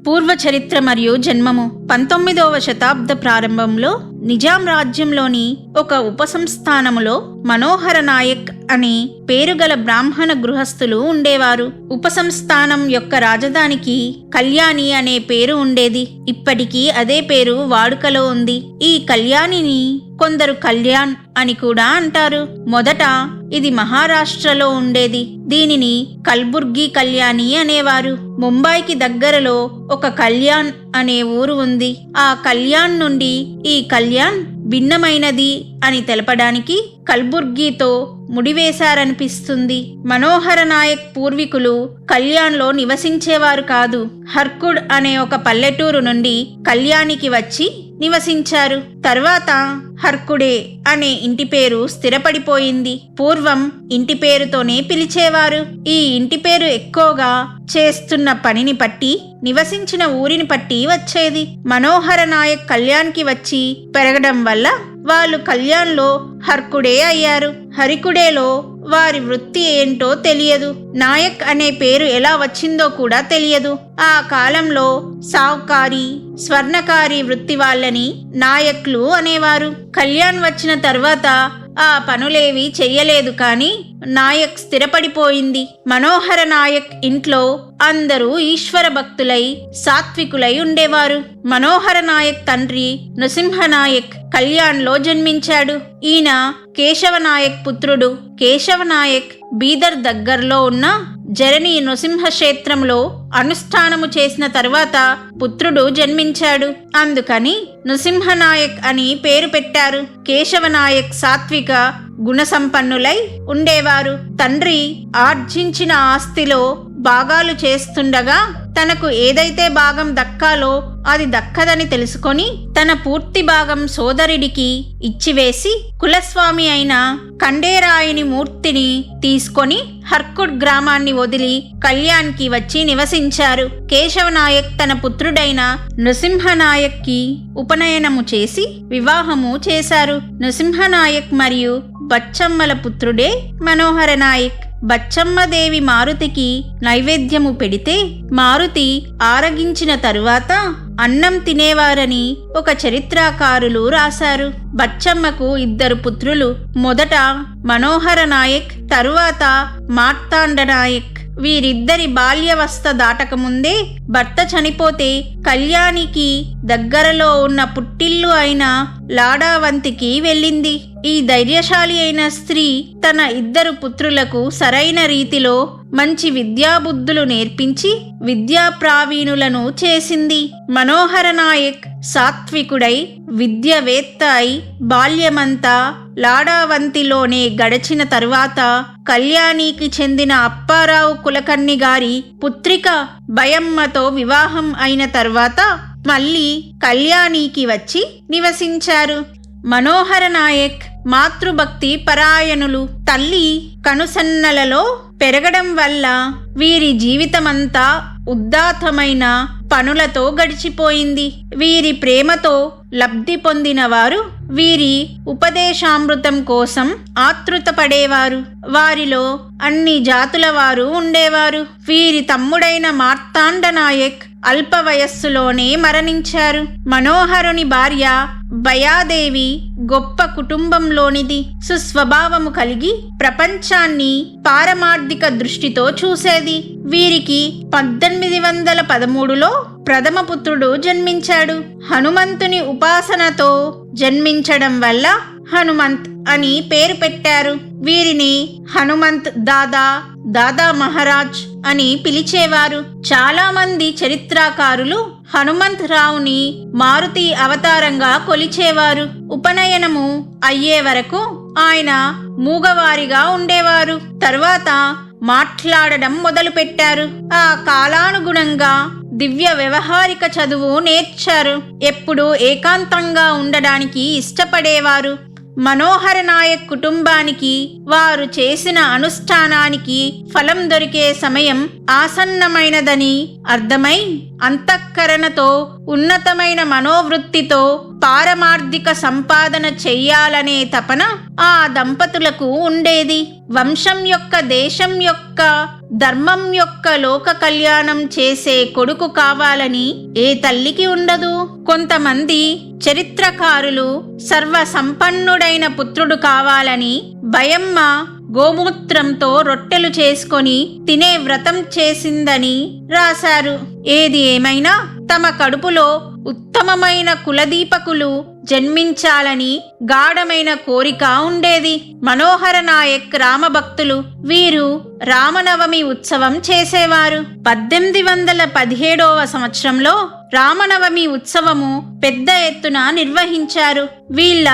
పూర్వ చరిత్ర మరియు జన్మము 19వ శతాబ్ద ప్రారంభంలో నిజాం రాజ్యంలోని ఒక ఉపసంస్థానములో మనోహర నాయక్ అనే పేరుగల బ్రాహ్మణ గృహస్థులు ఉండేవారు. ఉపసంస్థానం యొక్క రాజధానికి కళ్యాణి అనే పేరు ఉండేది. ఇప్పటికీ అదే పేరు వాడుకలో ఉంది. ఈ కళ్యాణిని కొందరు కళ్యాణ్ అని కూడా అంటారు. మొదట ఇది మహారాష్ట్రలో ఉండేది. దీనిని కల్బుర్గి కళ్యాణి అనేవారు. ముంబైకి దగ్గరలో ఒక కళ్యాణ్ అనే ఊరు ఉంది. ఆ కళ్యాణ్ నుండి ఈ కళ్యాణ్ భిన్నమైనది అని తెలపడానికి కల్బుర్గితో ముడివేశారనిపిస్తుంది. మనోహర నాయక్ పూర్వీకులు కళ్యాణ్లో నివసించేవారు కాదు. హర్కుడ్ అనే ఒక పల్లెటూరు నుండి కళ్యాణికి వచ్చి నివసించారు. తర్వాత హర్కుడే అనే ఇంటి పేరు స్థిరపడిపోయింది. పూర్వం ఇంటి పేరుతోనే పిలిచేవారు. ఈ ఇంటి పేరు ఎక్కువగా చేస్తున్న పనిని బట్టి, నివసించిన ఊరిని బట్టి వచ్చేది. మనోహర నాయక్ కళ్యాణ్కి వచ్చి పెరగడం వల్ల వాళ్ళు కళ్యాణ్లో హర్కుడే అయ్యారు. హరికుడేలో వారి వృత్తి ఏంటో తెలియదు. నాయక్ అనే పేరు ఎలా వచ్చిందో కూడా తెలియదు. ఆ కాలంలో సావుకారి, స్వర్ణకారి వృత్తి వాళ్ళని నాయక్లు అనేవారు. కళ్యాణ్ వచ్చిన తర్వాత ఆ పనులేవి చెయ్యలేదు. కానీ నాయక్ స్థిరపడిపోయింది. మనోహర నాయక్ ఇంట్లో అందరూ ఈశ్వర భక్తులై సాత్వికులై ఉండేవారు. మనోహర నాయక్ తండ్రి నృసింహనాయక్ కళ్యాణ్లో జన్మించాడు. ఈయన కేశవనాయక్ పుత్రుడు. కేశవనాయక్ బీదర్ దగ్గరలో ఉన్న జరణి నృసింహ క్షేత్రంలో అనుష్ఠానము చేసిన తర్వాత పుత్రుడు జన్మించాడు. అందుకని నృసింహనాయక్ అని పేరు పెట్టారు. కేశవనాయక్ సాత్విక గుణసంపన్నులై ఉండేవారు. తండ్రి ఆర్జించిన ఆస్తిలో భాగాలు చేస్తుండగా తనకు ఏదైతే భాగం దక్కాలో అది దక్కదని తెలుసుకొని తన పూర్తి భాగం సోదరుడికి ఇచ్చివేసి కులస్వామి అయిన ఖండేరాయుని మూర్తిని తీసుకొని హర్కుడ్ గ్రామాన్ని వదిలి కళ్యాణ్కి వచ్చి నివసించారు. కేశవనాయక్ తన పుత్రుడైన నృసింహనాయక్కి ఉపనయనము చేసి వివాహము చేశారు. నృసింహనాయక్ మరియు బచ్చమ్మల పుత్రుడే మనోహర నాయక్. బచ్చమ్మదేవి మారుతికి నైవేద్యము పెడితే మారుతి ఆరగించిన తరువాత అన్నం తినేవారని ఒక చరిత్రకారులు రాశారు. బచ్చమ్మకు 2 పుత్రులు. మొదట మనోహర నాయక్, తరువాత మార్తాండ నాయక్. వీరిద్దరి బాల్యవస్థ దాటకముందే భర్త చనిపోతే కళ్యాణికి దగ్గరలో ఉన్న పుట్టిల్లు అయిన లాడావంతికి వెళ్ళింది. ఈ ధైర్యశాలి అయిన స్త్రీ తన 2 పుత్రులకు సరైన రీతిలో మంచి విద్యాబుద్ధులు నేర్పించి విద్యా ప్రావీణులను చేసింది. మనోహర నాయక్ సాత్వికుడై విద్యవేత్త అయి బాల్యమంతా లాడావంతిలోనే గడిచిన తరువాత కళ్యాణికి చెందిన అప్పారావు కులకర్ణి గారి పుత్రిక భయమ్మతో వివాహం అయిన తర్వాత మళ్ళీ కళ్యాణికి వచ్చి నివసించారు. మనోహర నాయక్ మాతృభక్తి పరాయణులు. తల్లి కనుసన్నలలో పెరగడం వల్ల వీరి జీవితమంతా ఉదాత్తమైన పనులతో గడిచిపోయింది. వీరి ప్రేమతో లబ్ధి పొందిన వారు వీరి ఉపదేశామృతం కోసం ఆతృత పడేవారు. వారిలో అన్ని జాతుల వారు ఉండేవారు. వీరి తమ్ముడైన మార్తాండ నాయక్ అల్ప వయస్సులోనే మరణించారు. మనోహరుని భార్య భయాదేవి గొప్ప కుటుంబంలోనిది. సుస్వభావము కలిగి ప్రపంచాన్ని పారమార్థిక దృష్టితో చూసేది. వీరికి 1813లో ప్రథమ పుత్రుడు జన్మించాడు. హనుమంతుని ఉపాసనతో జన్మించడం వల్ల హనుమంత్ అని పేరు పెట్టారు. వీరిని హనుమంత్ దాదా, దాదా మహారాజ్ అని పిలిచేవారు. చాలా మంది చరిత్రకారులు హనుమంత్ రావుని మారుతి అవతారంగా కొలిచేవారు. ఉపనయనము అయ్యే వరకు ఆయన మూగవారిగా ఉండేవారు. తర్వాత మాట్లాడడం మొదలుపెట్టారు. ఆ కాలానుగుణంగా దివ్య వ్యవహారిక చదువు నేర్చారు. ఎప్పుడూ ఏకాంతంగా ఉండడానికి ఇష్టపడేవారు. మనోహర నాయక్ కుటుంబానికి వారు చేసిన అనుష్ఠానానికి ఫలం దొరికే సమయం ఆసన్నమైనదని అర్థమై అంతఃకరణతో ఉన్నతమైన మనోవృత్తితో పారమార్థిక సంపాదన చెయ్యాలనే తపన ఆ దంపతులకు ఉండేది. వంశం యొక్క, దేశం యొక్క ధర్మం యొక్క లోక కళ్యాణం చేసే కొడుకు కావాలని ఏ తల్లికి ఉండదు? కొంతమంది చరిత్రకారులు సర్వ సంపన్నుడైన పుత్రుడు కావాలని బయమ్మ గోమూత్రంతో రొట్టెలు చేసుకొని తినే వ్రతం చేసిందని రాశారు. ఏది ఏమైనా తమ కడుపులో ఉత్తమమైన కులదీపకులు జన్మించాలని గాఢమైన కోరిక ఉండేది. మనోహర నాయక్ రామభక్తులు. వీరు రామనవమి ఉత్సవం చేసేవారు. 1817వ సంవత్సరంలో రామనవమి ఉత్సవము పెద్ద ఎత్తున నిర్వహించారు. వీళ్ళ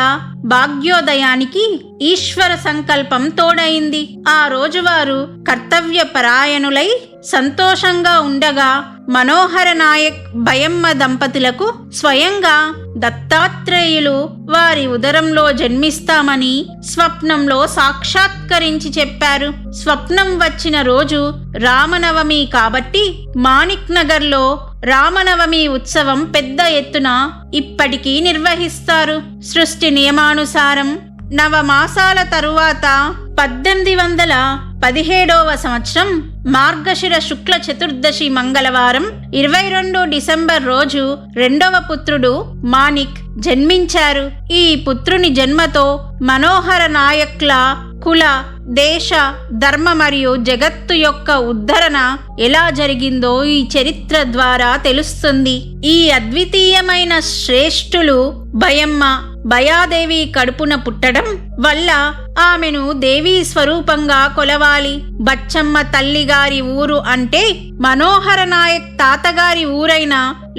భాగ్యోదయానికి ఈశ్వర సంకల్పం తోడైంది. ఆ రోజు వారు కర్తవ్య పరాయణులై సంతోషంగా ఉండగా మనోహర నాయక్ బయమ్మ దంపతులకు స్వయంగా దత్తాత్రేయులు వారి ఉదరంలో జన్మిస్తామని స్వప్నంలో సాక్షాత్కరించి చెప్పారు. స్వప్నం వచ్చిన రోజు రామనవమి కాబట్టి మాణిక్ నగర్లో రామనవమి ఉత్సవం పెద్ద ఎత్తున ఇప్పటికీ నిర్వహిస్తారు. సృష్టి నియమానుసారం నవమాసాల తరువాత 1817వ సంవత్సరం మార్గశిర శుక్ల చతుర్దశి మంగళవారం 22 డిసెంబర్ రోజు రెండవ పుత్రుడు మాణిక్ జన్మించారు. ఈ పుత్రుని జన్మతో మనోహర నాయక్ల కుల, దేశ, ధర్మ మరియు జగత్తు యొక్క ఉద్ధరణ ఎలా జరిగిందో ఈ చరిత్ర ద్వారా తెలుస్తుంది. ఈ అద్వితీయమైన శ్రేష్ఠులు బయమ్మ బయాదేవి కడుపున పుట్టడం వల్ల ఆమెను దేవీ స్వరూపంగా కొలవాలి. బచ్చమ్మ తల్లిగారి ఊరు అంటే మనోహర నాయక్ తాతగారి ఊరైన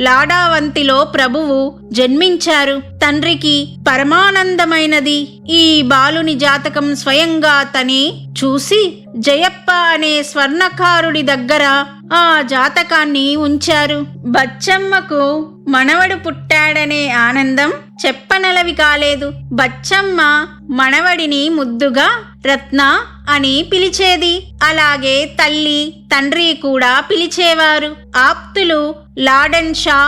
లాడావంతిలో ప్రభువు జన్మించారు. తండ్రికి పరమానందమైనది. ఈ బాలుని జాతకం స్వయంగా తనే చూసి జయప్ప అనే స్వర్ణకారుడి దగ్గర ఆ జాతకాన్ని ఉంచారు. బచ్చమ్మకు మనవడు పుట్టాడనే ఆనందం చెప్పనలవి కాలేదు. బచ్చమ్మ మనవడిని ముద్దుగా రత్న అని పిలిచేది. అలాగే తల్లి, తండ్రి కూడా పిలిచేవారు. ఆప్తులు లాడన్ షా,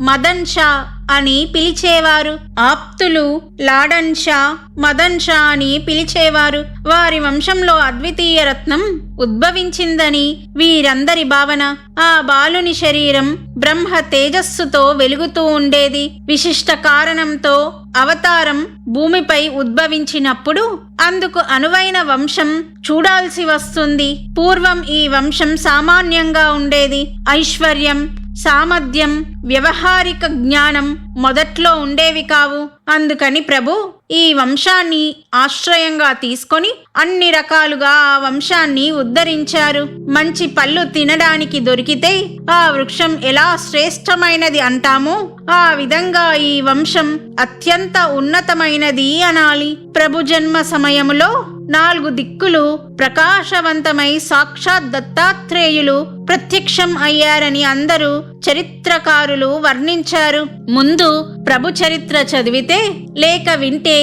మదన్ షా అని పిలిచేవారు. ఆప్తులు లాడన్ షా, మదన్ షా అని పిలిచేవారు. వారి వంశంలో అద్వితీయ రత్నం ఉద్భవించిందని వీరందరి భావన. ఆ బాలుని శరీరం బ్రహ్మ తేజస్సుతో వెలుగుతూ ఉండేది. విశిష్ట కారణంతో అవతారం భూమిపై ఉద్భవించినప్పుడు అందుకు అనువైన వంశం చూడాల్సి వస్తుంది. పూర్వం ఈ వంశం సామాన్యంగా ఉండేది. ఐశ్వర్యం, సామర్థ్యం, వ్యవహారిక జ్ఞానం మొదట్లో ఉండేవి కావు. అందుకని ప్రభు ఈ వంశాన్ని ఆశ్రయంగా తీసుకొని అన్ని రకాలుగా ఆ వంశాన్ని ఉద్ధరించారు. మంచి పళ్ళు తినడానికి దొరికితే ఆ వృక్షం ఎలా శ్రేష్టమైనది అంటామో ఆ విధంగా ఈ వంశం అత్యంత ఉన్నతమైనది అనాలి. ప్రభు జన్మ సమయములో 4 దిక్కులు ప్రకాశవంతమై సాక్షాత్ దత్తాత్రేయులు ప్రత్యక్షం అయ్యారని అందరూ చరిత్రకారులు వర్ణించారు. ముందు ప్రభు చరిత్ర చదివితే లేక వింటే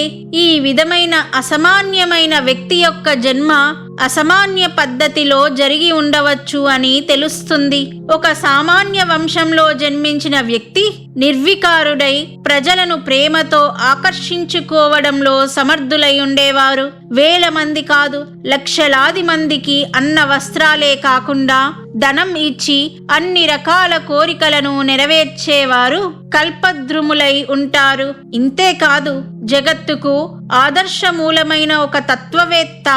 ఈ విధమైన అసామాన్యమైన వ్యక్తి యొక్క జన్మ అసామాన్య పద్ధతిలో జరిగి ఉండవచ్చు అని తెలుస్తుంది. ఒక సామాన్య వంశంలో జన్మించిన వ్యక్తి నిర్వికారుడై ప్రజలను ప్రేమతో ఆకర్షించుకోవడంలో సమర్థులై ఉండేవారు. వేల మంది కాదు, లక్షలాది మందికి అన్న వస్త్రాలే కాకుండా ధనం ఇచ్చి అన్ని రకాల కోరికలను నెరవేర్చేవారు కల్పద్రుములై ఉంటారు. ఇంతేకాదు, జగత్తుకు ఆదర్శమూలమైన ఒక తత్వవేత్త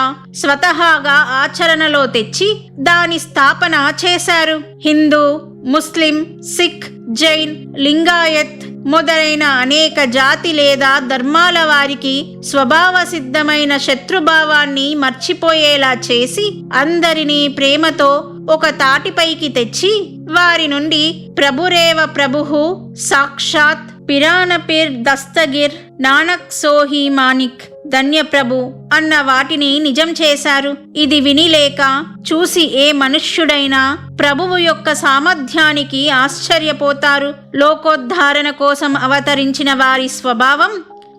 స్వతహాగా ఆచరణలో తెచ్చి దాని స్థాపన చేశారు. హిందూ, ముస్లిం, సిక్, జైన్, లింగాయత్ మొదలైన అనేక జాతి లేదా ధర్మాల వారికి స్వభావ సిద్ధమైన శత్రుభావాన్ని మర్చిపోయేలా చేసి అందరినీ ప్రేమతో ఒక తాటిపైకి తెచ్చి వారి నుండి ప్రభురేవ ప్రభుహు సాక్షాత్ పిరానపీర్ దస్తగిర్ నానక్ సోహి మానిక్ ధన్యప్రభు అన్న వాటిని నిజం చేశారు. ఇది విని లేక చూసి ఏ మనుష్యుడైనా ప్రభువు యొక్క సామర్థ్యానికి ఆశ్చర్యపోతారు. లోకోద్ధారణ కోసం అవతరించిన వారి స్వభావం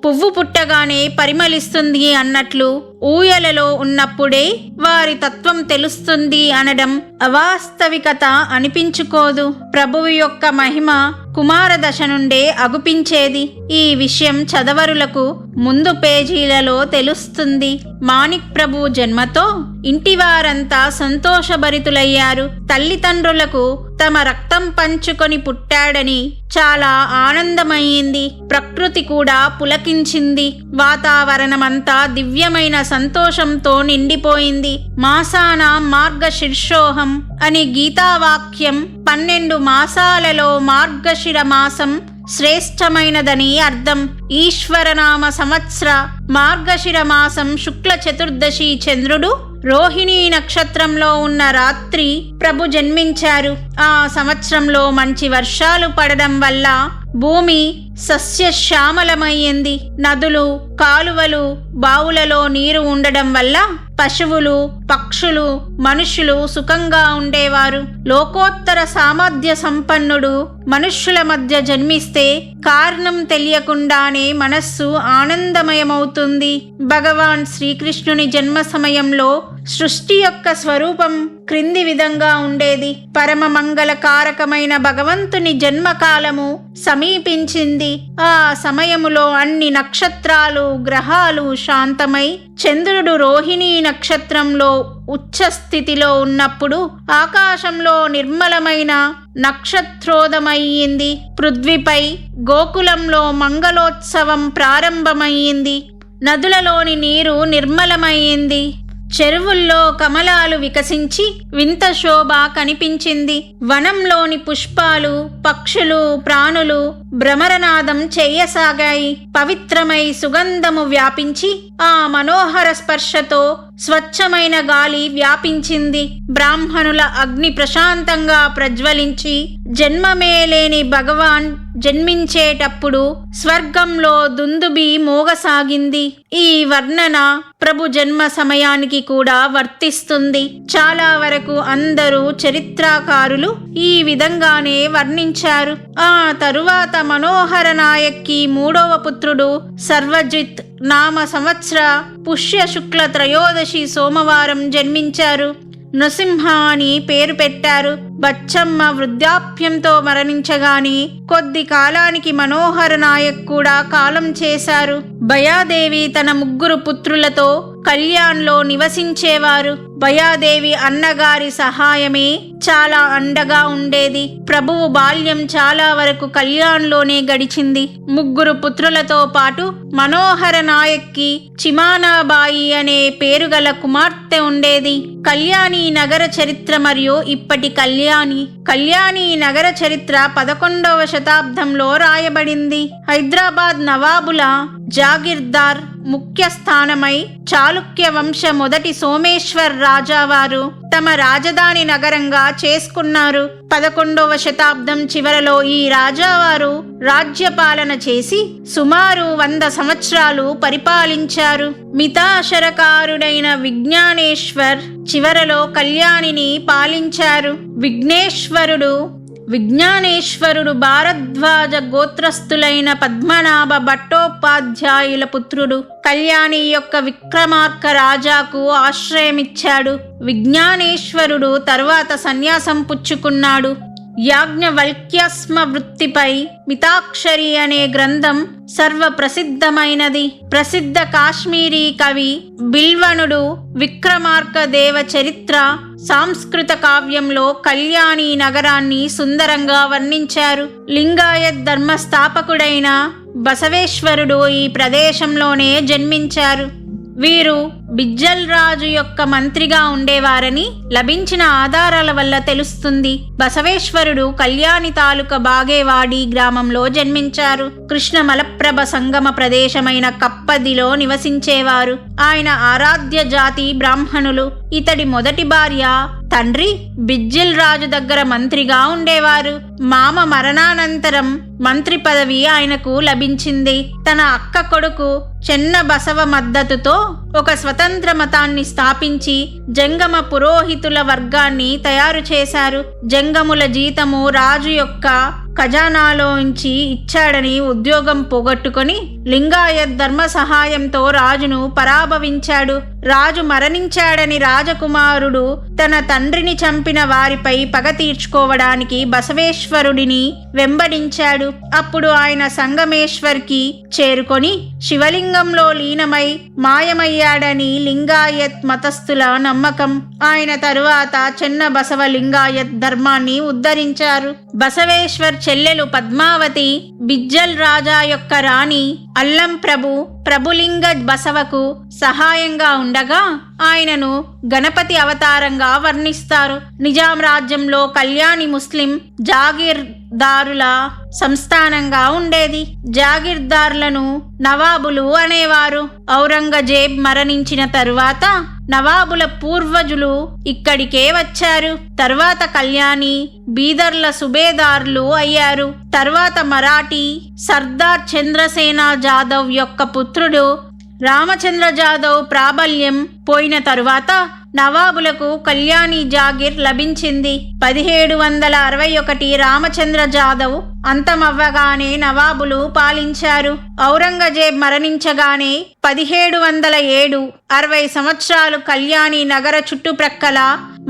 పువ్వు పుట్టగానే పరిమళిస్తుంది అన్నట్లు ఊయలలో ఉన్నప్పుడే వారి తత్వం తెలుస్తుంది అనడం అవాస్తవికత అనిపించుకోదు. ప్రభువు యొక్క మహిమ కుమార దశ నుండే అగుపించేది. ఈ విషయం చదవరులకు ముందు పేజీలలో తెలుస్తుంది. మాణిక్ ప్రభు జన్మతో ఇంటివారంతా సంతోషభరితులయ్యారు. తల్లిదండ్రులకు తమ రక్తం పంచుకొని పుట్టాడని చాలా ఆనందమయ్యింది. ప్రకృతి కూడా పులకించింది. వాతావరణమంతా దివ్యమైన సంతోషంతో నిండిపోయింది. మాసాన మార్గశీర్షోహం అని గీతావాక్యం 12 మాసాలలో మార్గశిర మాసం శ్రేష్టమైనదని అర్థం. ఈశ్వరనామ సంవత్సర మార్గశిర మాసం శుక్ల చతుర్దశి చంద్రుడు రోహిణీ నక్షత్రంలో ఉన్న రాత్రి ప్రభు జన్మించారు. ఆ సంవత్సరంలో మంచి వర్షాలు పడడం వల్ల భూమి సస్యశ్యామలమయ్యింది. నదులు, కాలువలు, బావులలో నీరు ఉండడం వల్ల పశువులు, పక్షులు, మనుషులు సుఖంగా ఉండేవారు. లోకోత్తర సామర్థ్య సంపన్నుడు మనుష్యుల మధ్య జన్మిస్తే కారణం తెలియకుండానే మనస్సు ఆనందమయమవుతుంది. భగవాన్ శ్రీకృష్ణుని జన్మ సమయంలో సృష్టి యొక్క స్వరూపం క్రింది విధంగా ఉండేది. పరమ మంగళకారకమైన భగవంతుని జన్మకాలము సమీపించింది. ఆ సమయములో అన్ని నక్షత్రాలు, గ్రహాలు శాంతమై చంద్రుడు రోహిణీ నక్షత్రంలో ఉచ్చ స్థితిలో ఉన్నప్పుడు ఆకాశంలో నిర్మలమైన నక్షత్రోదమయ్యింది. పృథ్వీపై గోకులంలో మంగళోత్సవం ప్రారంభమయ్యింది. నదులలోని నీరు నిర్మలమయ్యింది. చెరువుల్లో కమలాలు వికసించి వింత శోభ కనిపించింది. వనంలోని పుష్పాలు, పక్షులు, ప్రాణులు భ్రమరనాదం చేయసాగాయి. పవిత్రమై సుగంధము వ్యాపించి ఆ మనోహర స్పర్శతో స్వచ్ఛమైన గాలి వ్యాపించింది. బ్రాహ్మణుల అగ్ని ప్రశాంతంగా ప్రజ్వలించి జన్మమే లేని భగవాన్ జన్మించేటప్పుడు స్వర్గంలో దుందుబి మోగసాగింది. ఈ వర్ణన ప్రభు జన్మ సమయానికి కూడా వర్తిస్తుంది. చాలా వరకు అందరూ చరిత్రకారులు ఈ విధంగానే వర్ణించారు. ఆ తరువాత మనోహర నాయక్కి 3వ పుత్రుడు సర్వజిత్ నామ సంవత్సర పుష్య శుక్ల త్రయోదశి సోమవారం జన్మించారు. నృసింహ అని పేరు పెట్టారు. బచ్చమ్మ వృద్ధాప్యంతో మరణించగాని కొద్ది కాలానికి మనోహర నాయక్ కూడా కాలం చేశారు. భయాదేవి తన 3 పుత్రులతో కళ్యాణ్లో నివసించేవారు. భయాదేవి అన్నగారి సహాయమే చాలా అండగా ఉండేది. ప్రభువు బాల్యం చాలా వరకు కళ్యాణ్లోనే గడిచింది. 3 పుత్రులతో పాటు మనోహర నాయక్కి చిమానాబాయి అనే పేరుగల కుమార్తె ఉండేది. కళ్యాణి నగర చరిత్ర మరియు ఇప్పటి కళ్యాణి నగర చరిత్ర 11వ శతాబ్దంలో రాయబడింది. హైదరాబాద్ నవాబుల జాగీర్దార్ ముఖ్య స్థానమై చాళుక్య వంశ మొదటి సోమేశ్వర్ రాజావారు తమ రాజధాని నగరంగా చేసుకున్నారు. 11వ శతాబ్దం చివరలో ఈ రాజావారు రాజ్యపాలన చేసి సుమారు 100 సంవత్సరాలు పరిపాలించారు. మితాశరకారుడైన విజ్ఞానేశ్వర్ చివరలో కళ్యాణిని పాలించారు. విజ్ఞానేశ్వరుడు భారద్వాజ గోత్రస్థులైన పద్మనాభ భట్టోపాధ్యాయుల పుత్రుడు. కళ్యాణి యొక్క విక్రమార్క రాజాకు ఆశ్రయమిచ్చాడు. విజ్ఞానేశ్వరుడు తర్వాత సన్యాసం పుచ్చుకున్నాడు. యాజ్ఞవల్క్యస్మ వృత్తిపై మితాక్షరి అనే గ్రంథం సర్వప్రసిద్ధమైనది. ప్రసిద్ధ కాశ్మీరీ కవి బిల్వనుడు విక్రమార్క దేవ చరిత్ర సంస్కృత కావ్యంలో కళ్యాణి నగరాన్ని సుందరంగా వర్ణించారు. లింగాయత్ ధర్మస్థాపకుడైన బసవేశ్వరుడు ఈ ప్రదేశంలోనే జన్మించారు. వీరు బిజ్జల్ రాజు యొక్క మంత్రిగా ఉండేవారని లభించిన ఆధారాల వల్ల తెలుస్తుంది. బసవేశ్వరుడు కళ్యాణి తాలూకా బాగేవాడి గ్రామంలో జన్మించారు. కృష్ణ మలప్రభ సంగమ ప్రదేశమైన కప్పదిలో నివసించేవారు. ఆయన ఆరాధ్య జాతి బ్రాహ్మణులు. ఇతడి మొదటి భార్య తండ్రి బిజ్జిల్ రాజు దగ్గర మంత్రిగా ఉండేవారు. మామ మరణానంతరం మంత్రి పదవి ఆయనకు లభించింది. తన అక్క కొడుకు చెన్న బసవ మద్దతుతో ఒక స్వతంత్ర మతాన్ని స్థాపించి జంగమ పురోహితుల వర్గాన్ని తయారు చేశారు. జంగముల జీతము రాజు యొక్క ఖజానాలోంచి ఇచ్చాడని ఉద్యోగం పోగొట్టుకొని లింగాయత్ ధర్మ సహాయంతో రాజును పరాభవించాడు. రాజు మరణించాడని రాజకుమారుడు తన తండ్రిని చంపిన వారిపై పగ తీర్చుకోవడానికి బసవేశ్వరుడిని వెంబడించాడు. అప్పుడు ఆయన సంగమేశ్వర్కి చేరుకొని శివలింగంలో లీనమై మాయమయ్యాడని లింగాయత్ మతస్థుల నమ్మకం. ఆయన తరువాత చెన్న బసవ లింగాయత్ ధర్మాన్ని ఉద్ధరించారు. బసవేశ్వర్ చెల్లెలు పద్మావతి బిజ్జల్ రాజా యొక్క రాణి అల్లం ప్రభులింగ బసవకు సహాయంగా ఉండగా ఆయనను గణపతి అవతారంగా వర్ణిస్తారు. నిజాం రాజ్యంలో కళ్యాణి ముస్లిం జాగీర్దారుల సంస్థానంగా ఉండేది. జాగీర్దార్లను నవాబులు అనేవారు. ఔరంగజేబ్ మరణించిన తరువాత నవాబుల పూర్వజులు ఇక్కడికే వచ్చారు. తర్వాత కళ్యాణి బీదర్ల సుబేదార్లు అయ్యారు. తర్వాత మరాఠీ సర్దార్ చంద్రసేన జాదవ్ యొక్క పుత్రుడు రామచంద్ర జాదవ్ ప్రాబల్యం పోయిన తరువాత నవాబులకు కళ్యాణి జాగీర్ లభించింది. 1761 రామచంద్ర జాదవ్ అంతమవ్వగానే నవాబులు పాలించారు. ఔరంగజేబ్ మరణించగానే 1707 60 సంవత్సరాలు కళ్యాణి నగర చుట్టుప్రక్కల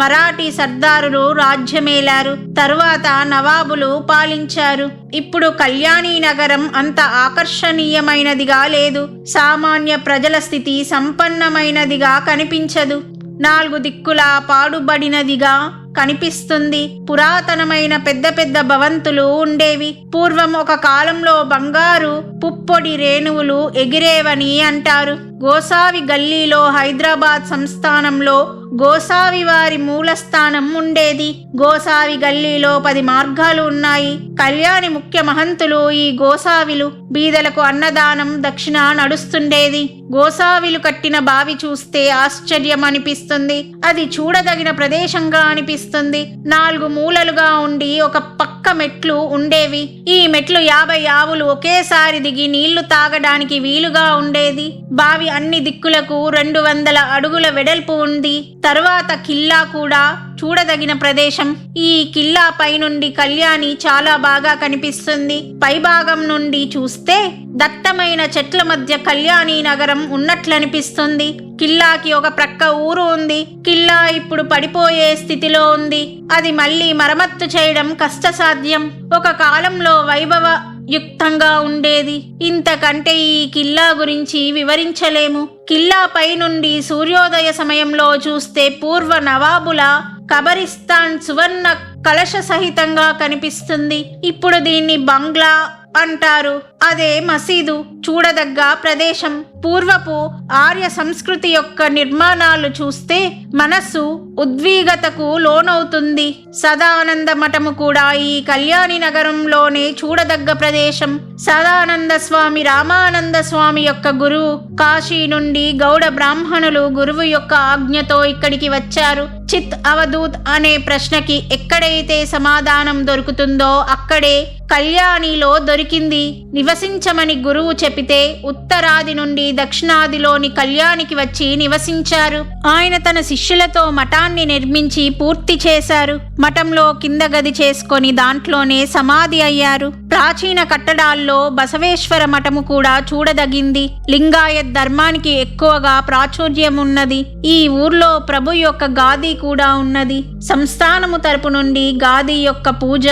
మరాఠీ సర్దారులు రాజ్యమేలారు. తరువాత నవాబులు పాలించారు. ఇప్పుడు కళ్యాణి నగరం అంత ఆకర్షణీయమైనదిగా లేదు. సామాన్య ప్రజల స్థితి సంపన్నమైనదిగా కనిపించదు. 4 దిక్కులా పాడుబడినదిగా కనిపిస్తుంది. పురాతనమైన పెద్ద పెద్ద భవంతులు ఉండేవి. పూర్వం ఒక కాలంలో బంగారు పుప్పొడి రేణువులు ఎగిరేవని అంటారు. గోసావి గల్లీలో హైదరాబాద్ సంస్థానంలో గోసావి వారి మూలస్థానం ఉండేది. గోసావి గల్లీలో 10 మార్గాలు ఉన్నాయి. కళ్యాణి ముఖ్య మహంతులు ఈ గోసావిలు. బీదలకు అన్నదానం దక్షిణ నడుస్తుండేది. గోసావిలు కట్టిన బావి చూస్తే ఆశ్చర్యం అనిపిస్తుంది. అది చూడదగిన ప్రదేశంగా అనిపిస్తుంది. 4 మూలలుగా ఉండి ఒక పక్క మెట్లు ఉండేవి. ఈ మెట్లు 50 ఆవులు ఒకేసారి దిగి నీళ్లు తాగడానికి వీలుగా ఉండేది. బావి అన్ని దిక్కులకు 200 అడుగుల వెడల్పు ఉంది. తరువాత కిల్లా కూడా చూడదగిన ప్రదేశం. ఈ కిల్లా పై నుండి కళ్యాణి చాలా బాగా కనిపిస్తుంది. పైభాగం నుండి చూస్తే దట్టమైన చెట్ల మధ్య కళ్యాణి నగరం ఉన్నట్లనిపిస్తుంది. కిల్లాకి ఒక ప్రక్క ఊరు ఉంది. కిల్లా ఇప్పుడు పడిపోయే స్థితిలో ఉంది. అది మళ్ళీ మరమ్మత్తు చేయడం కష్టసాధ్యం. ఒక కాలంలో వైభవయుక్తంగా ఉండేది. ఇంతకంటే ఈ కిల్లా గురించి వివరించలేము. కిల్లా పై నుండి సూర్యోదయ సమయంలో చూస్తే పూర్వ నవాబుల కబరిస్తాన్ సువర్ణ కలశ సహితంగా కనిపిస్తుంది. ఇప్పుడు దీన్ని బంగ్లా అంటారు. అదే మసీదు. చూడదగ్గ ప్రదేశం. పూర్వపు ఆర్య సంస్కృతి యొక్క నిర్మాణాలు చూస్తే మనస్సు ఉద్విగ్నతకు లోనవుతుంది. సదానంద మఠము కూడా ఈ కళ్యాణి నగరంలోనే చూడదగ్గ ప్రదేశం. సదానంద స్వామి రామానంద స్వామి యొక్క గురువు. కాశీ నుండి గౌడ బ్రాహ్మణులు గురువు యొక్క ఆజ్ఞతో ఇక్కడికి వచ్చారు. చిత్ అవధూత్ అనే ప్రశ్నకి ఎక్కడైతే సమాధానం దొరుకుతుందో అక్కడే కళ్యాణిలో దొరికింది. నివసించమని గురువు చెపితే ఉత్తరాది నుండి దక్షిణాదిలోని కళ్యాణికి వచ్చి నివసించారు. ఆయన తన శిష్యులతో మఠాన్ని నిర్మించి పూర్తి చేశారు. మఠంలో కింద గది చేసుకొని దాంట్లోనే సమాధి అయ్యారు. ప్రాచీన కట్టడాల్లో బసవేశ్వర మఠము కూడా చూడదగింది. లింగాయత్ ధర్మానికి ఎక్కువగా ప్రాచుర్యం ఉన్నది. ఈ ఊర్లో ప్రభు యొక్క గాది కూడా ఉన్నది. సంస్థానము తరపు నుండి గాది యొక్క పూజ,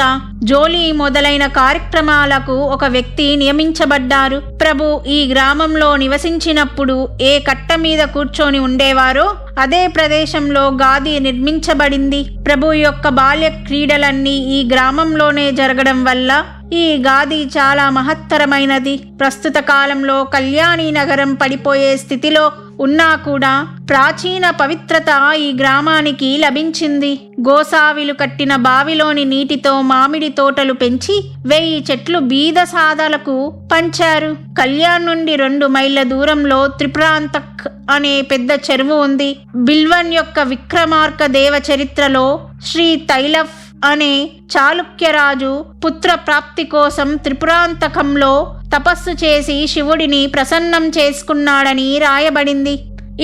జోలి మొదలైన కార్యక్రమాలకు ఒక వ్యక్తి నియమించబడ్డారు. ప్రభు ఈ గ్రామంలో నివసించినప్పుడు ఏ కట్ట మీద కూర్చొని ఉండేవారో అదే ప్రదేశంలో గాది నిర్మించబడింది. ప్రభు యొక్క బాల్య క్రీడలన్నీ ఈ గ్రామంలోనే జరగడం వల్ల ఈ గాది చాలా మహత్తరమైనది. ప్రస్తుత కాలంలో కళ్యాణి నగరం పడిపోయే స్థితిలో ఉన్నా కూడా ప్రాచీన పవిత్రత ఈ గ్రామానికి లభించింది. గోసావిలు కట్టిన బావిలోని నీటితో మామిడి తోటలు పెంచి 1000 చెట్లు బీద సాధలకు పంచారు. కళ్యాణ్ నుండి 2 మైళ్ళ దూరంలో త్రిపురాంతక్ అనే పెద్ద చెరువు ఉంది. బిల్వన్ యొక్క విక్రమార్క దేవ చరిత్రలో శ్రీ తైలఫ్ అనే చాళుక్యరాజు పుత్ర ప్రాప్తి కోసం త్రిపురాంతకంలో తపస్సు చేసి శివుడిని ప్రసన్నం చేసుకున్నాడని రాయబడింది.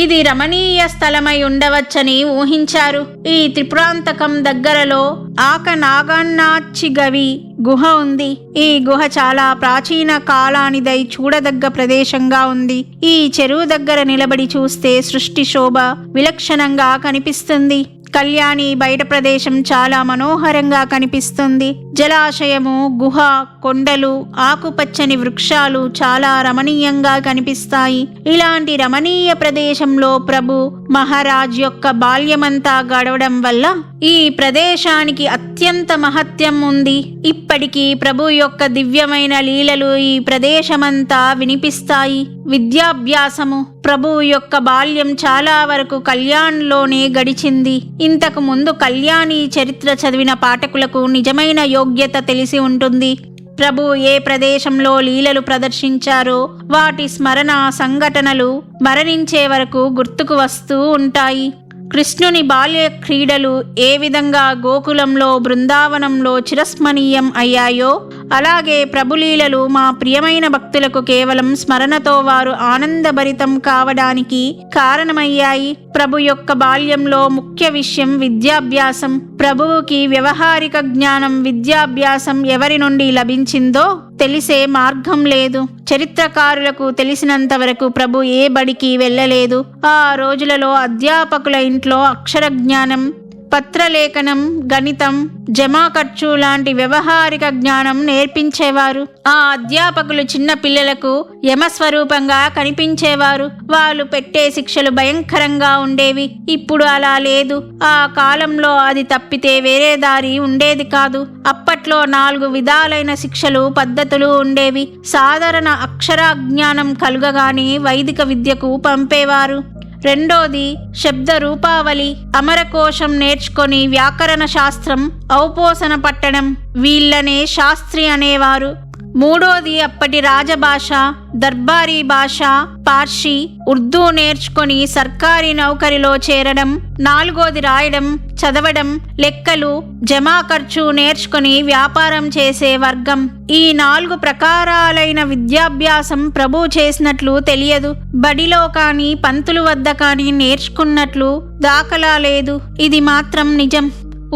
ఇది రమణీయ స్థలమై ఉండవచ్చని ఊహించారు. ఈ త్రిపురాంతకం దగ్గరలో ఆకనాగన్నాచిగవి గుహ ఉంది. ఈ గుహ చాలా ప్రాచీన కాలానిదై చూడదగ్గ ప్రదేశంగా ఉంది. ఈ చెరువు దగ్గర నిలబడి చూస్తే సృష్టి శోభ విలక్షణంగా కనిపిస్తుంది. కళ్యాణి బయట ప్రదేశం చాలా మనోహరంగా కనిపిస్తుంది. జలాశయము, గుహ, కొండలు, ఆకుపచ్చని వృక్షాలు చాలా రమణీయంగా కనిపిస్తాయి. ఇలాంటి రమణీయ ప్రదేశంలో ప్రభు మహారాజ్ యొక్క బాల్యమంతా గడవడం వల్ల ఈ ప్రదేశానికి అత్యంత మహత్యం ఉంది. ఇప్పటికీ ప్రభు యొక్క దివ్యమైన లీలలు ఈ ప్రదేశమంతా వినిపిస్తాయి. విద్యాభ్యాసము ప్రభువు యొక్క బాల్యం చాలా వరకు కళ్యాణ్లోనే గడిచింది. ఇంతకు ముందు కళ్యాణి చరిత్ర చదివిన పాఠకులకు నిజమైన యోగ్యత తెలిసి ఉంటుంది. ప్రభు ఏ ప్రదేశంలో లీలలు ప్రదర్శించారో వాటి స్మరణ సంఘటనలు మరణించే వరకు గుర్తుకు వస్తూ ఉంటాయి. కృష్ణుని బాల్య క్రీడలు ఏ విధంగా గోకులంలో, బృందావనంలో చిరస్మరణీయం అయ్యాయో అలాగే ప్రభులీలలు మా ప్రియమైన భక్తులకు కేవలం స్మరణతో వారు ఆనందభరితం కావడానికి కారణమయ్యాయి. ప్రభు యొక్క బాల్యంలో ముఖ్య విషయం విద్యాభ్యాసం. ప్రభువుకి వ్యవహారిక జ్ఞానం, విద్యాభ్యాసం ఎవరి నుండి లభించిందో తెలిసే మార్గం లేదు. చరిత్రకారులకు తెలిసినంత వరకు ప్రభు ఏ బడికి వెళ్ళలేదు. ఆ రోజులలో అధ్యాపకుల ఇంట్లో అక్షర జ్ఞానం, పత్రలేఖనం, గణితం, జమా ఖర్చు లాంటి వ్యవహారిక జ్ఞానం నేర్పించేవారు. ఆ అధ్యాపకులు చిన్న పిల్లలకు యమస్వరూపంగా కనిపించేవారు. వాళ్ళు పెట్టే శిక్షలు భయంకరంగా ఉండేవి. ఇప్పుడు అలా లేదు. ఆ కాలంలో అది తప్పితే వేరే దారి ఉండేది కాదు. అప్పట్లో 4 విధాలైన శిక్షలు, పద్ధతులు ఉండేవి. సాధారణ అక్షరాజ్ఞానం కలుగగానే వైదిక విద్యకు పంపేవారు. రెండోది శబ్ద రూపావళి, అమరకోశం నేర్చుకొని వ్యాకరణ శాస్త్రం, ఔపోసన పట్టడం. వీళ్ళనే శాస్త్రి అనేవారు. మూడోది అప్పటి రాజభాష, దర్బారీ భాష, పార్షి, ఉర్దూ నేర్చుకొని సర్కారీ నౌకరిలో చేరడం. నాలుగోది రాయడం, చదవడం, లెక్కలు, జమా ఖర్చు నేర్చుకొని వ్యాపారం చేసే వర్గం. ఈ 4 ప్రకారాలైన విద్యాభ్యాసం ప్రభు చేసినట్లు తెలియదు. బడిలో కానీ పంతులు వద్ద కానీ నేర్చుకున్నట్లు దాఖలా లేదు. ఇది మాత్రం నిజం.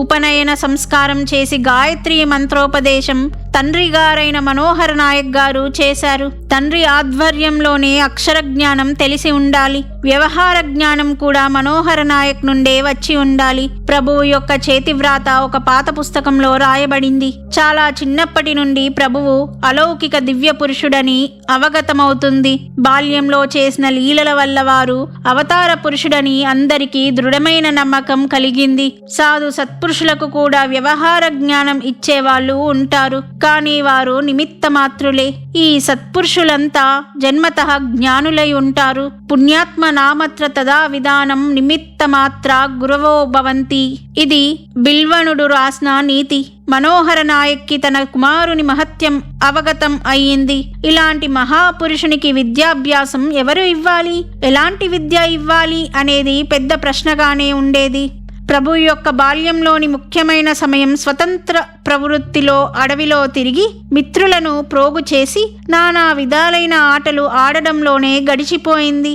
ఉపనయన సంస్కారం చేసి గాయత్రి మంత్రోపదేశం తండ్రి గారైన మనోహర నాయక్ గారు చేశారు. తండ్రి ఆధ్వర్యంలోనే అక్షర జ్ఞానం తెలిసి ఉండాలి. వ్యవహార జ్ఞానం కూడా మనోహర నాయక్ నుండే వచ్చి ఉండాలి. ప్రభువు యొక్క చేతివ్రాత ఒక పాత పుస్తకంలో రాయబడింది. చాలా చిన్నప్పటి నుండి ప్రభువు అలౌకిక దివ్య పురుషుడని అవగతమవుతుంది. బాల్యంలో చేసిన లీలల వల్ల వారు అవతార పురుషుడని అందరికీ దృఢమైన నమ్మకం కలిగింది. సాధు సత్పురుషులకు కూడా వ్యవహార జ్ఞానం ఇచ్చేవాళ్ళు ఉంటారు, కానీ వారు నిమిత్త మాత్రులే. ఈ సత్పురుషులంతా జన్మతః జ్ఞానులై ఉంటారు. పుణ్యాత్మ నామత్ర తదా విధానం నిమిత్త మాత్ర గురవో భవంతి. ఇది బిల్వణుడు రాసిన నీతి. మనోహర నాయక్కి తన కుమారుని మహత్యం అవగతం అయ్యింది. ఇలాంటి మహాపురుషునికి విద్యాభ్యాసం ఎవరు ఇవ్వాలి, ఎలాంటి విద్య ఇవ్వాలి అనేది పెద్ద ప్రశ్నగానే ఉండేది. ప్రభు యొక్క బాల్యంలోని ముఖ్యమైన సమయం స్వతంత్ర ప్రవృత్తిలో అడవిలో తిరిగి మిత్రులను ప్రోగు చేసి నానా విధాలైన ఆటలు ఆడడంలోనే గడిచిపోయింది.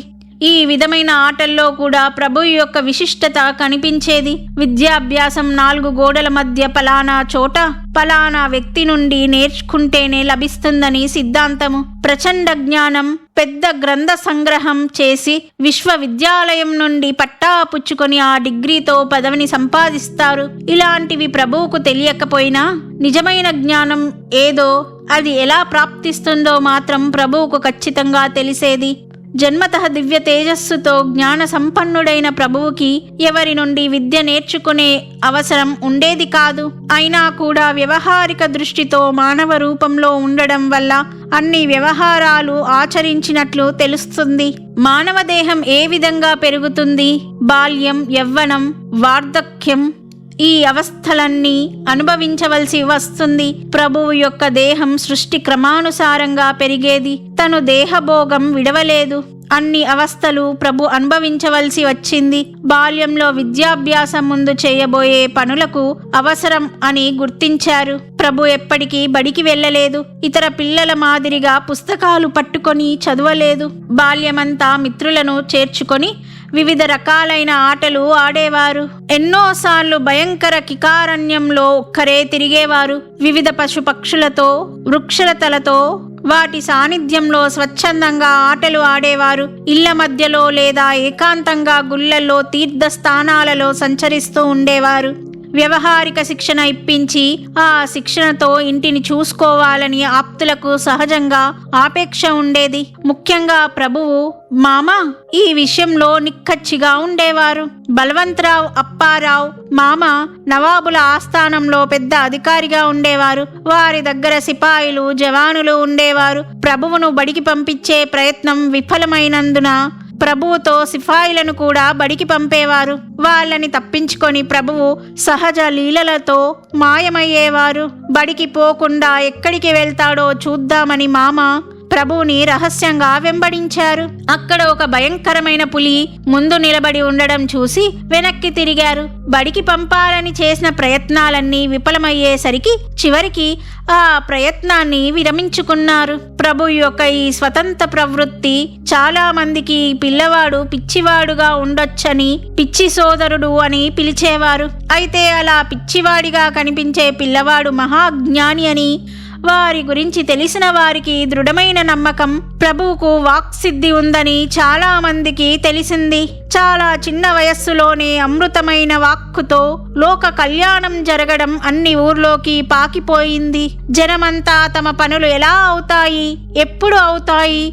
ఈ విధమైన ఆటల్లో కూడా ప్రభు యొక్క విశిష్టత కనిపించేది. విద్యాభ్యాసం 4 గోడల మధ్య పలానా చోట పలానా వ్యక్తి నుండి నేర్చుకుంటేనే లభిస్తుందని సిద్ధాంతము. ప్రచండ జ్ఞానం, పెద్ద గ్రంథ సంగ్రహం చేసి విశ్వవిద్యాలయం నుండి పట్టా పుచ్చుకొని ఆ డిగ్రీతో పదవిని సంపాదిస్తారు. ఇలాంటివి ప్రభువుకు తెలియకపోయినా నిజమైన జ్ఞానం ఏదో అది ఎలా ప్రాప్తిస్తుందో మాత్రం ప్రభువుకు ఖచ్చితంగా తెలిసేది. జన్మతః దివ్య తేజస్సుతో జ్ఞాన సంపన్నుడైన ప్రభువుకి ఎవరి నుండి విద్య నేర్చుకునే అవసరం ఉండేది కాదు. అయినా కూడా వ్యవహారిక దృష్టితో మానవ రూపంలో ఉండడం వల్ల అన్ని వ్యవహారాలు ఆచరించినట్లు తెలుస్తుంది. మానవ దేహం ఏ విధంగా పెరుగుతుంది? బాల్యం, యవ్వనం, వార్ధక్యం, ఈ అవస్థలన్నీ అనుభవించవలసి వస్తుంది. ప్రభువు యొక్క దేహం సృష్టి క్రమానుసారంగా పెరిగేది. తను దేహభోగం విడవలేదు. అన్ని అవస్థలు ప్రభు అనుభవించవలసి వచ్చింది. బాల్యంలో విద్యాభ్యాసం ముందు చేయబోయే పనులకు అవసరం అని గుర్తించారు. ప్రభు ఎప్పటికీ బడికి వెళ్ళలేదు. ఇతర పిల్లల మాదిరిగా పుస్తకాలు పట్టుకొని చదవలేదు. బాల్యమంతా మిత్రులను చేర్చుకొని వివిధ రకాలైన ఆటలు ఆడేవారు. ఎన్నోసార్లు భయంకర కికారణ్యంలో ఒక్కరే తిరిగేవారు. వివిధ పశుపక్షులతో, వృక్షలతలతో వాటి సాన్నిధ్యంలో స్వచ్ఛందంగా ఆటలు ఆడేవారు. ఇళ్ల మధ్యలో లేదా ఏకాంతంగా గుళ్ళల్లో, తీర్థస్థానాలలో సంచరిస్తూ ఉండేవారు. వ్యవహారిక శిక్షణ ఇప్పించి ఆ శిక్షణతో ఇంటిని చూసుకోవాలని ఆప్తులకు సహజంగా ఆపేక్ష ఉండేది. ముఖ్యంగా ప్రభువు మామ ఈ విషయంలో నిక్కచ్చిగా ఉండేవారు. బలవంతరావు అప్పారావు మామ నవాబుల ఆస్థానంలో పెద్ద అధికారిగా ఉండేవారు. వారి దగ్గర సిపాయిలు, జవానులు ఉండేవారు. ప్రభువును బడికి పంపించే ప్రయత్నం విఫలమైనందున ప్రభువుతో సిపాయిలను కూడా బడికి పంపేవారు. వాళ్ళని తప్పించుకొని ప్రభువు సహజ లీలలతో మాయమయ్యేవారు. బడికి పోకుండా ఎక్కడికి వెళ్తాడో చూద్దామని మామ ప్రభువుని రహస్యంగా వెంబడించారు. అక్కడ ఒక భయంకరమైన పులి ముందు నిలబడి ఉండడం చూసి వెనక్కి తిరిగారు. బడికి పంపాలని చేసిన ప్రయత్నాలన్నీ విఫలమయ్యేసరికి చివరికి ఆ ప్రయత్నాన్ని విరమించుకున్నారు. ప్రభు యొక్క ఈ స్వతంత్ర ప్రవృత్తి చాలా మందికి పిల్లవాడు పిచ్చివాడుగా ఉండొచ్చని పిచ్చి సోదరుడు అని పిలిచేవారు. అయితే అలా పిచ్చివాడిగా కనిపించే పిల్లవాడు మహాజ్ఞాని అని వారి గురించి తెలిసిన వారికి దృఢమైన నమ్మకం ప్రభువుకు వాక్సిద్ధి ఉందని చాలా మందికి తెలిసింది. చాలా చిన్న వయస్సులోనే అమృతమైన వాక్కుతో లోక కళ్యాణం జరగడం అన్ని ఊర్లోకి పాకిపోయింది. జనమంతా తమ పనులు ఎలా అవుతాయి, ఎప్పుడు అవుతాయి,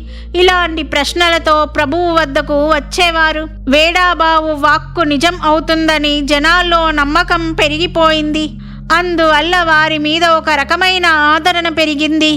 ఇలాంటి ప్రశ్నలతో ప్రభువు వద్దకు వచ్చేవారు. వేడాబావు వాక్కు నిజం అవుతుందని జనాల్లో నమ్మకం పెరిగిపోయింది. అందువల్ల వారి మీద ఒక రకమైన ఆదరణ పెరిగింది.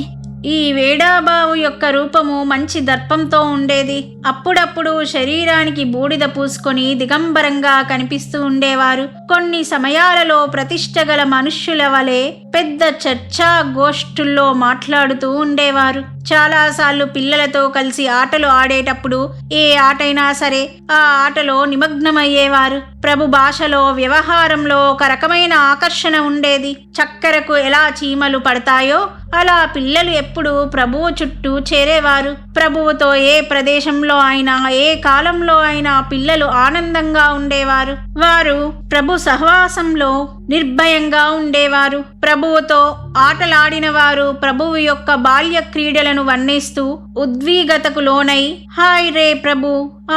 ఈ వేడాబావు యొక్క రూపము మంచి దర్పంతో ఉండేది. అప్పుడప్పుడు శరీరానికి బూడిద పూసుకొని దిగంబరంగా కనిపిస్తూ ఉండేవారు. కొన్ని సమయాలలో ప్రతిష్ట గల మనుష్యుల వలె పెద్ద చర్చా గోష్ఠుల్లో మాట్లాడుతూ ఉండేవారు. చాలాసార్లు పిల్లలతో కలిసి ఆటలు ఆడేటప్పుడు ఏ ఆటైనా సరే ఆ ఆటలో నిమగ్నమయ్యేవారు. ప్రభు భాషలో, వ్యవహారంలో ఒక రకమైన ఆకర్షణ ఉండేది. చక్కెరకు ఎలా చీమలు పడతాయో అలా పిల్లలు ఎప్పుడూ ప్రభువు చుట్టూ చేరేవారు. ప్రభువుతో ఏ ప్రదేశంలో అయినా, ఏ కాలంలో అయినా పిల్లలు ఆనందంగా ఉండేవారు. వారు ప్రభు సహవాసంలో నిర్భయంగా ఉండేవారు. ప్రభువుతో ఆటలాడిన వారు ప్రభువు యొక్క బాల్య క్రీడలను వర్ణిస్తూ ఉద్విగ్నతకు లోనై, హాయ్ రే ప్రభు,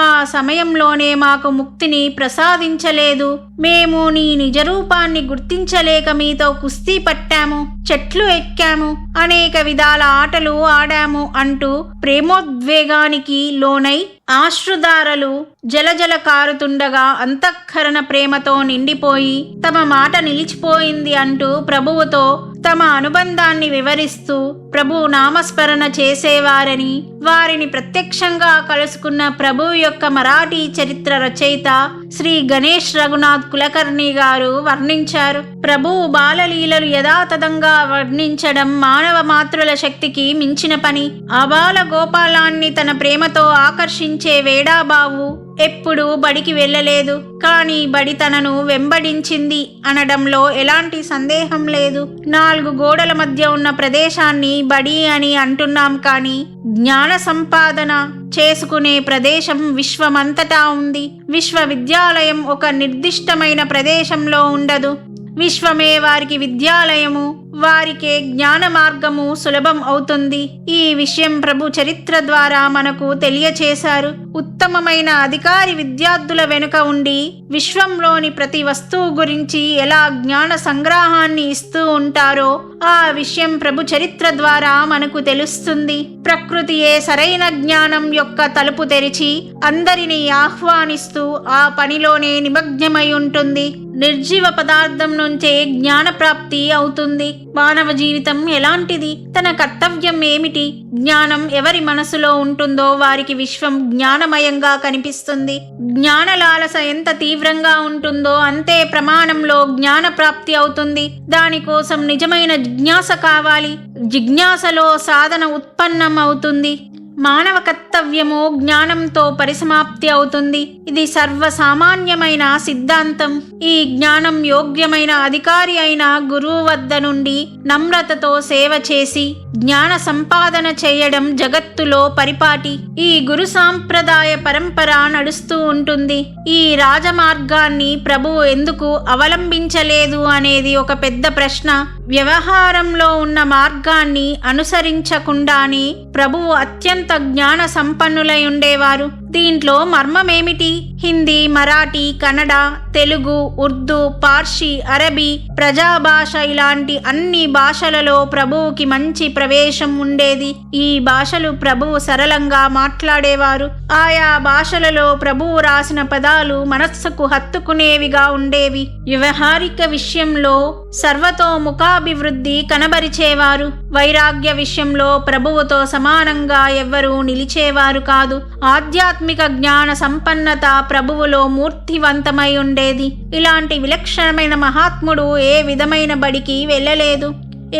ఆ సమయంలోనే మాకు ముక్తిని ప్రసాదించలేదు. మేము నీ నిజరూపాన్ని గుర్తించలేక మీతో కుస్తీ పట్టాము, చెట్లు ఎక్కాము, అనేక విధాల ఆటలు ఆడాము అంటూ ప్రేమోద్వేగానికి లోనై ఆశ్రుధారలు జలజల కారుతుండగా అంతఃకరణ ప్రేమతో నిండిపోయి తమ మాట నిలిచిపోయింది అంటూ ప్రభువుతో తమ అనుబంధాన్ని వివరిస్తూ ప్రభు నామస్మరణ చేసేవారని, వారిని ప్రత్యక్షంగా కలుసుకున్న ప్రభువు యొక్క మరాఠీ చరిత్ర రచయిత శ్రీ గణేష్ రఘునాథ్ కులకర్ణి గారు వర్ణించారు. ప్రభువు బాలలీలలు యథాతథంగా వర్ణించడం మానవ మాతృల శక్తికి మించిన పని. అబాల గోపాలాన్ని తన ప్రేమతో ఆకర్షించే వేడాబావు ఎప్పుడూ బడికి వెళ్ళలేదు, కానీ బడి తనను వెంబడించింది అనడంలో ఎలాంటి సందేహం లేదు. 4 గోడల మధ్య ఉన్న ప్రదేశాన్ని బడి అని అంటున్నాం, కానీ జ్ఞాన సంపాదన చేసుకునే ప్రదేశం విశ్వమంతటా ఉంది. విశ్వవిద్యాలయం ఒక నిర్దిష్టమైన ప్రదేశంలో ఉండదు. విశ్వమే వారికి విద్యాలయము, వారికే జ్ఞాన మార్గము సులభం అవుతుంది. ఈ విషయం ప్రభు చరిత్ర ద్వారా మనకు తెలియచేశారు. ఉత్తమమైన అధికారి విద్యార్థుల వెనుక ఉండి విశ్వంలోని ప్రతి వస్తువు గురించి ఎలా జ్ఞాన సంగ్రహాన్ని ఇస్తూ ఉంటారో ఆ విషయం ప్రభు చరిత్ర ద్వారా మనకు తెలుస్తుంది. ప్రకృతియే సరైన జ్ఞానం యొక్క తలుపు తెరిచి అందరినీ ఆహ్వానిస్తూ ఆ పనిలోనే నిమగ్నమై ఉంటుంది. నిర్జీవ పదార్థం నుంచే జ్ఞాన ప్రాప్తి అవుతుంది. మానవ జీవితం ఎలాంటిది, తన కర్తవ్యం ఏమిటి, జ్ఞానం ఎవరి మనసులో ఉంటుందో వారికి విశ్వం జ్ఞానమయంగా కనిపిస్తుంది. జ్ఞాన లాలస ఎంత తీవ్రంగా ఉంటుందో అంతే ప్రమాణంలో జ్ఞాన ప్రాప్తి అవుతుంది. దానికోసం నిజమైన జిజ్ఞాస కావాలి. జిజ్ఞాసలో సాధన ఉత్పన్నం అవుతుంది. మానవ కర్తవ్యము జ్ఞానంతో పరిసమాప్తి అవుతుంది. ఇది సర్వసామాన్యమైన సిద్ధాంతం. ఈ జ్ఞానం యోగ్యమైన అధికారి అయిన గురువు వద్ద నుండి నమ్రతతో సేవ చేసి జ్ఞాన సంపాదన చేయడం జగత్తులో పరిపాటి. ఈ గురు సాంప్రదాయ పరంపర నడుస్తూ ఉంటుంది. ఈ రాజమార్గాన్ని ప్రభువు ఎందుకు అవలంబించలేదు అనేది ఒక పెద్ద ప్రశ్న. వ్యవహారంలో ఉన్న మార్గాన్ని అనుసరించకుండానే ప్రభువు అత్యంత జ్ఞాన సంపన్నులై ఉండేవారు. దీంట్లో మర్మమేమిటి? హిందీ, మరాఠీ, కన్నడ, తెలుగు, ఉర్దూ, పార్సీ, అరబీ, ప్రజాభాష ఇలాంటి అన్ని భాషలలో ప్రభువుకి మంచి ప్రవేశం ఉండేది. ఈ భాషలు ప్రభువు సరళంగా మాట్లాడేవారు. ఆయా భాషలలో ప్రభువు రాసిన పదాలు మనస్సుకు హత్తుకునేవిగా ఉండేవి. వ్యవహారిక విషయంలో సర్వతోముఖాభివృద్ధి కనబరిచేవారు. వైరాగ్య విషయంలో ప్రభువుతో సమానంగా ఎవ్వరూ నిలిచేవారు కాదు. ఆధ్యాత్మిక జ్ఞాన సంపన్నత ప్రభువులో మూర్తివంతమై ఉండేది. ఇలాంటి విలక్షణమైన మహాత్ముడు ఏ విధమైన బడికి వెళ్ళలేదు.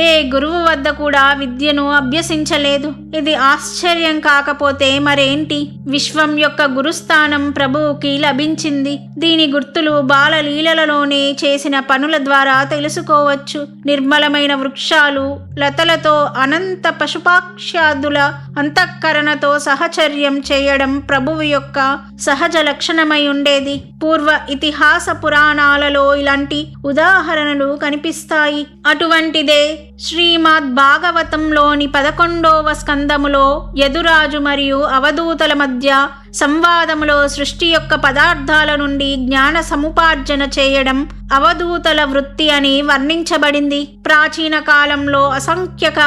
ఏ గురువు వద్ద కూడా విద్యను అభ్యసించలేదు. ఇది ఆశ్చర్యం కాకపోతే మరేంటి? విశ్వం యొక్క గురుస్థానం ప్రభువుకి లభించింది. దీని గుర్తులు బాలలీలలోనే చేసిన పనుల ద్వారా తెలుసుకోవచ్చు. నిర్మలమైన వృక్షాలు, లతలతో అనంత పశుపాక్ష్యాదుల అంతఃకరణతో సహచర్యం చేయడం ప్రభువు యొక్క సహజ లక్షణమై ఉండేది. పూర్వ ఇతిహాస పురాణాలలో ఇలాంటి ఉదాహరణలు కనిపిస్తాయి. అటువంటిదే శ్రీమద్ భాగవతంలోని 11వ స్కందములో యదురాజు మరియు అవధూతల మధ్య సంవాదములో సృష్టి యొక్క పదార్థాల నుండి జ్ఞాన సముపార్జన చేయడం అవధూతల వృత్తి అని వర్ణించబడింది. ప్రాచీన కాలంలో అసంఖ్యక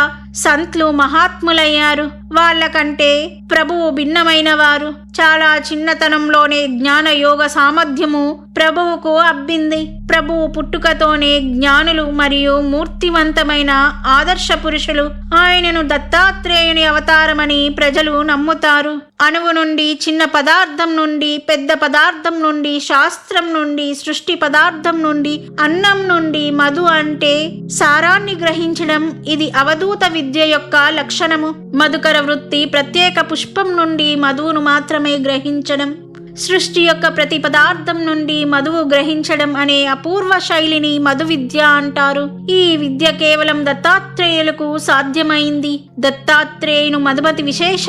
సంత్లు మహాత్ములయ్యారు. వాళ్ళకంటే ప్రభువు భిన్నమైన వారు. చాలా చిన్నతనంలోనే జ్ఞాన యోగ సామర్థ్యము ప్రభువుకు అబ్బింది. ప్రభువు పుట్టుకతోనే జ్ఞానులు మరియు మూర్తివంతమైన ఆదర్శ పురుషులు. ఆయనను దత్తాత్రేయుని అవతారమని ప్రజలు నమ్ముతారు. అణువు నుండి, చిన్న పదార్థం నుండి, పెద్ద పదార్థం నుండి, శాస్త్రం నుండి, సృష్టి పదార్థం నుండి, అన్నం నుండి మధు అంటే సారాన్ని గ్రహించడం ఇది అవధూత విద్య యొక్క లక్షణము. మధుకర వృత్తి ప్రత్యేక పుష్పం నుండి మధువును మాత్రమే గ్రహించడం. సృష్టి యొక్క ప్రతి పదార్థం నుండి మధువు గ్రహించడం అనే అపూర్వ శైలిని మధు విద్య అంటారు. ఈ విద్య కేవలం దత్తాత్రేయులకు సాధ్యమైంది. దత్తాత్రేయును మధుమతి విశేష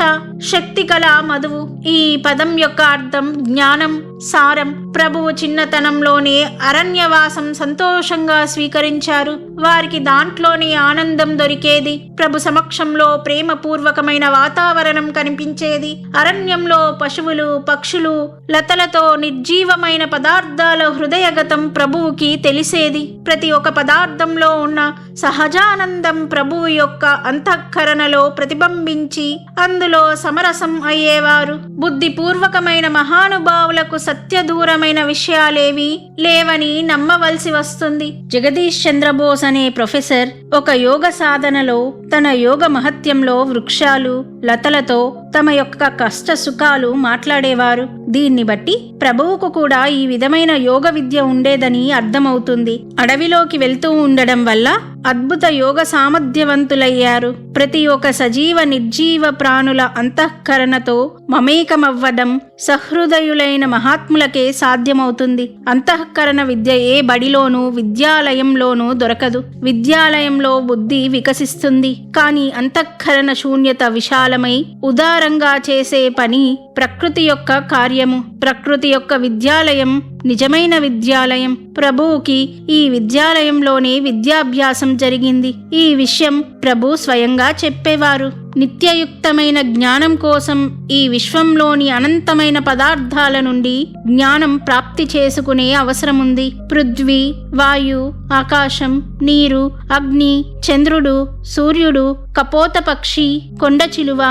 శక్తి కల మధువు. ఈ పదం యొక్క అర్థం జ్ఞానం, సారం. ప్రభువు చిన్నతనంలోనే అరణ్యవాసం సంతోషంగా స్వీకరించారు. వారికి దాంట్లోనే ఆనందం దొరికేది. ప్రభు సమక్షంలో ప్రేమపూర్వకమైన వాతావరణం కనిపించేది. అరణ్యంలో పశువులు, పక్షులు, లతలతో నిర్జీవమైన పదార్థాల హృదయగతం ప్రభువుకి తెలిసేది. ప్రతి ఒక్క పదార్థంలో ఉన్న సహజానందం ప్రభువు యొక్క అంతఃకరణలో ప్రతిబింబించి అందులో సమరసం అయ్యేవారు. బుద్ధిపూర్వకమైన మహానుభావులకు సత్యదూరమైన విషయాలేవి లేవని నమ్మవలసి వస్తుంది. జగదీష్ చంద్రబోస్ అనే ప్రొఫెసర్ ఒక యోగ సాధనలో తన యోగ మహత్యంలో వృక్షాలు, లతలతో తమ యొక్క కష్ట సుఖాలు మాట్లాడేవారు. దీన్ని బట్టి ప్రభువుకు కూడా ఈ విధమైన యోగ విద్య ఉండేదని అర్థమవుతుంది. అడవిలోకి వెళ్తూ ఉండడం వల్ల అద్భుత యోగ సామర్థ్యవంతులయ్యారు. ప్రతి ఒక్క సజీవ నిర్జీవ ప్రాణుల అంతఃకరణతో మమేకమవ్వడం సహృదయులైన మహాత్ములకే సాధ్యమవుతుంది. అంతఃకరణ విద్య ఏ బడిలోనూ విద్యాలయంలోనూ దొరకదు. విద్యాలయంలో బుద్ధి వికసిస్తుంది, కానీ అంతఃకరణ శూన్యత విశాలమై ఉదారంగా చేసే పని ప్రకృతి యొక్క కార్యము. ప్రకృతి యొక్క విద్యాలయం నిజమైన విద్యాలయం. ప్రభువుకి ఈ విద్యాలయంలోనే విద్యాభ్యాసం జరిగింది. ఈ విషయం ప్రభు స్వయంగా చెప్పేవారు. నిత్యయుక్తమైన జ్ఞానం కోసం ఈ విశ్వంలోని అనంతమైన పదార్థాల నుండి జ్ఞానం ప్రాప్తి చేసుకునే అవసరముంది. పృథ్వీ, వాయు, ఆకాశం, నీరు, అగ్ని, చంద్రుడు, సూర్యుడు, కపోత పక్షి, కొండచిలువ,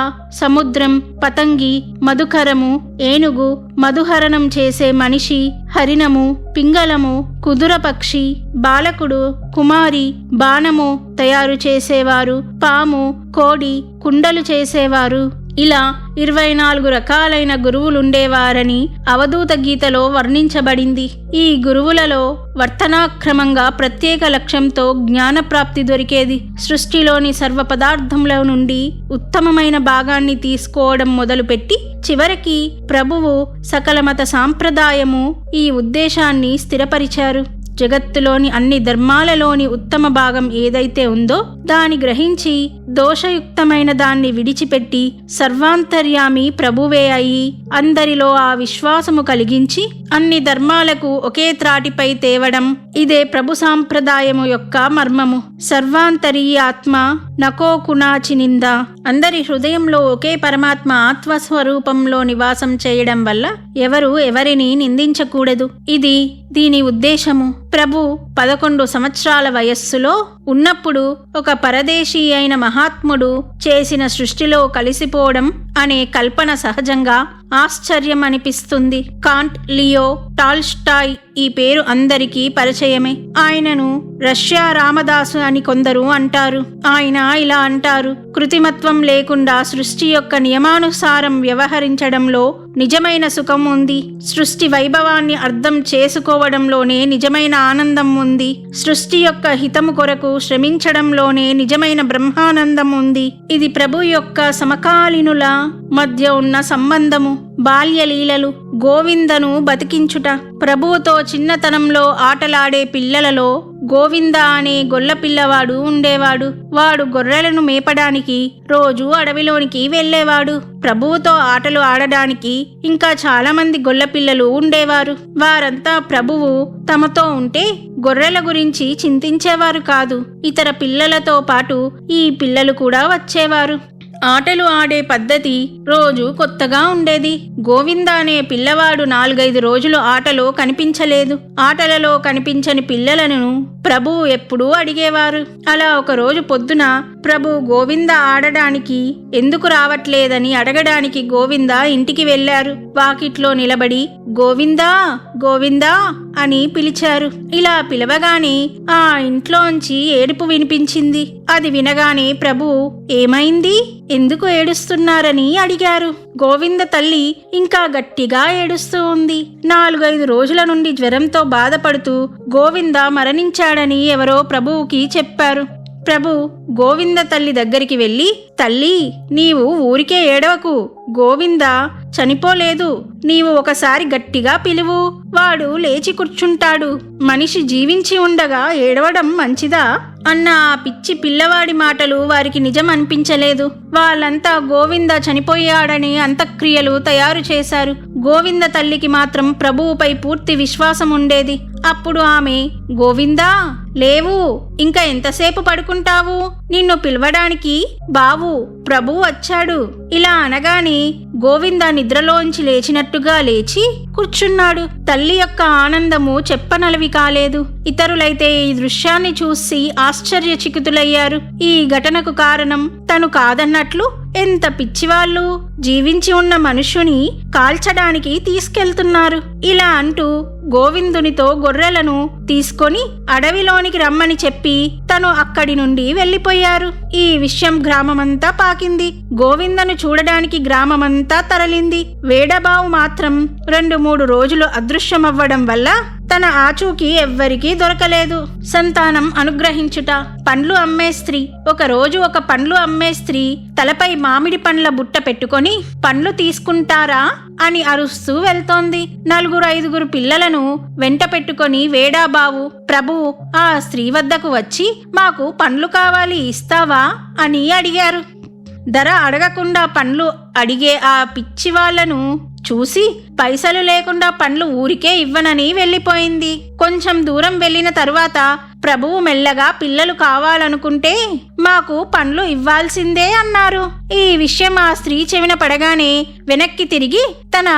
సముద్రం, పతంగి, మధుకరము, ఏనుగు, మధుహరణం చేసే మనిషి, హరిణము, పింగళము, కుదుర పక్షి, బాలకుడు, కుమారి, బాణము తయారు చేసేవారు, పాము, కోడి, కుండలు చేసేవారు, ఇలా 24 రకాలైన గురువులుండేవారని అవధూత గీతలో వర్ణించబడింది. ఈ గురువులలో వర్తనాక్రమంగా ప్రత్యేక లక్ష్యంతో జ్ఞానప్రాప్తి దొరికేది. సృష్టిలోని సర్వ పదార్థంలో నుండి ఉత్తమమైన భాగాన్ని తీసుకోవడం మొదలుపెట్టి చివరికి ప్రభువు సకల మత సాంప్రదాయము ఈ ఉద్దేశాన్ని స్థిరపరిచారు. జగత్తులోని అన్ని ధర్మాలలోని ఉత్తమ భాగం ఏదైతే ఉందో దాని గ్రహించి దోషయుక్తమైన దాన్ని విడిచిపెట్టి సర్వాంతర్యామి ప్రభువే అయి అందరిలో ఆ విశ్వాసము కలిగించి అన్ని ధర్మాలకు ఒకే త్రాటిపై తేవడం ఇదే ప్రభు సాంప్రదాయము యొక్క మర్మము. సర్వాంతరీ ఆత్మ నకో కునాచినింద. అందరి హృదయంలో ఒకే పరమాత్మ ఆత్మస్వరూపంలో నివాసం చేయడం వల్ల ఎవరు ఎవరిని నిందించకూడదు. ఇది దీని ఉద్దేశము. ప్రభు 11 సంవత్సరాల వయస్సులో ఉన్నప్పుడు ఒక పరదేశీ అయిన మహాత్ముడు చేసిన సృష్టిలో కలిసిపోవడం అనే కల్పన సహజంగా ఆశ్చర్యం అనిపిస్తుంది. కాంట్, లియో టాల్స్టాయ్ ఈ పేరు అందరికీ పరిచయమే. ఆయనను రష్యా రామదాసు అని కొందరు అంటారు. ఆయన ఇలా అంటారు: కృత్రిమత్వం లేకుండా సృష్టి యొక్క నియమానుసారం వ్యవహరించడంలో నిజమైన సుఖం ఉంది. సృష్టి వైభవాన్ని అర్థం చేసుకోవడంలోనే నిజమైన ఆనందం ఉంది. సృష్టి యొక్క హితము కొరకు శ్రమించడంలోనే నిజమైన బ్రహ్మానందం ఉంది. ఇది ప్రభు యొక్క సమకాలీనుల మధ్య ఉన్న సంబంధము. బాల్యలీలలు, గోవిందను బతికించుట. ప్రభువుతో చిన్నతనంలో ఆటలాడే పిల్లలలో గోవింద అనే గొల్ల పిల్లవాడు ఉండేవాడు. వాడు గొర్రెలను మేపడానికి రోజు అడవిలోనికి వెళ్ళేవాడు. ప్రభువుతో ఆటలు ఆడడానికి ఇంకా చాలా మంది గొల్ల పిల్లలు ఉండేవారు. వారంతా ప్రభువు తమతో ఉంటే గొర్రెల గురించి చింతించేవారు కాదు. ఇతర పిల్లలతో పాటు ఈ పిల్లలు కూడా వచ్చేవారు. ఆటలు ఆడే పద్ధతి రోజు కొత్తగా ఉండేది. గోవింద అనే పిల్లవాడు 4-5 రోజులు ఆటలో కనిపించలేదు. ఆటలలో కనిపించని పిల్లలను ప్రభువు ఎప్పుడూ అడిగేవారు. అలా ఒకరోజు పొద్దున ప్రభు గోవింద ఆడడానికి ఎందుకు రావట్లేదని అడగడానికి గోవింద ఇంటికి వెళ్లారు. వాకిట్లో నిలబడి గోవిందా గోవిందా అని పిలిచారు. ఇలా పిలవగానే ఆ ఇంట్లోంచి ఏడుపు వినిపించింది. అది వినగానే ప్రభు ఏమైంది, ఎందుకు ఏడుస్తున్నారని అడిగారు. గోవింద తల్లి ఇంకా గట్టిగా ఏడుస్తూ ఉంది. 4-5 రోజుల నుండి జ్వరంతో బాధపడుతూ గోవింద మరణించాడని ఎవరో ప్రభువుకి చెప్పారు. ప్రభు గోవింద తల్లి దగ్గరికి వెళ్ళి, తల్లి నీవు ఊరికే ఏడవకు, గోవింద చనిపోలేదు. నీవు ఒకసారి గట్టిగా పిలువు, వాడు లేచి కూర్చుంటాడు. మనిషి జీవించి ఉండగా ఏడవడం మంచిదా అన్న ఆ పిచ్చి పిల్లవాడి మాటలు వారికి నిజం అనిపించలేదు. వాళ్ళంతా గోవింద చనిపోయాడని అంత్యక్రియలు తయారు చేశారు. గోవింద తల్లికి మాత్రం ప్రభువుపై పూర్తి విశ్వాసం ఉండేది. అప్పుడు ఆమె, గోవిందా లేవు, ఇంకా ఎంతసేపు పడుకుంటావు? నిన్ను పిలవడానికి బావు ప్రభు వచ్చాడు. ఇలా అనగానే గోవింద నిద్రలోంచి లేచినట్టుగా లేచి కూర్చున్నాడు. తల్లి యొక్క ఆనందము చెప్పనలవి కాలేదు. ఇతరులైతే ఈ దృశ్యాన్ని చూసి ఆశ్చర్యచకితులయ్యారు. ఈ ఘటనకు కారణం తను కాదన్నట్లు ఎంత పిచ్చివాళ్ళు, జీవించి ఉన్న మనుష్యుని కాల్చడానికి తీసుకెళ్తున్నారు. ఇలా అంటూ గోవిందునితో గొర్రెలను తీసుకొని అడవిలోనికి రమ్మని చెప్పి తను అక్కడి నుండి వెళ్లిపోయారు. ఈ విషయం గ్రామమంతా పాకింది. గోవిందను చూడడానికి గ్రామమంతా తరలింది. వేడబావు మాత్రం 2-3 రోజులు అదృశ్యమవ్వడం వల్ల తన ఆచూకీ ఎవ్వరికీ దొరకలేదు. సంతానం అనుగ్రహించుట. పండ్లు అమ్మే స్త్రీ. ఒకరోజు ఒక పండ్లు అమ్మే స్త్రీ తలపై మామిడి పండ్ల బుట్ట పెట్టుకొని పండ్లు తీసుకుంటారా అని అరుస్తూ వెళ్తోంది. 4-5 పిల్లలను వెంట పెట్టుకొని వేడాబావు ప్రభు ఆ స్త్రీ వద్దకు వచ్చి, మాకు పండ్లు కావాలి, ఇస్తావా అని అడిగారు. ధర అడగకుండా పండ్లు అడిగే ఆ పిచ్చి వాళ్లను చూసి పైసలు లేకుండా పండ్లు ఊరికే ఇవ్వనని వెళ్ళిపోయింది. కొంచెం దూరం వెళ్ళిన తరువాత ప్రభువు మెల్లగా పిల్లలు కావాలనుకుంటే మాకు పండ్లు ఇవ్వాల్సిందే అన్నారు. ఈ విషయం ఆ స్త్రీ చెవిన పడగానే వెనక్కి తిరిగి తన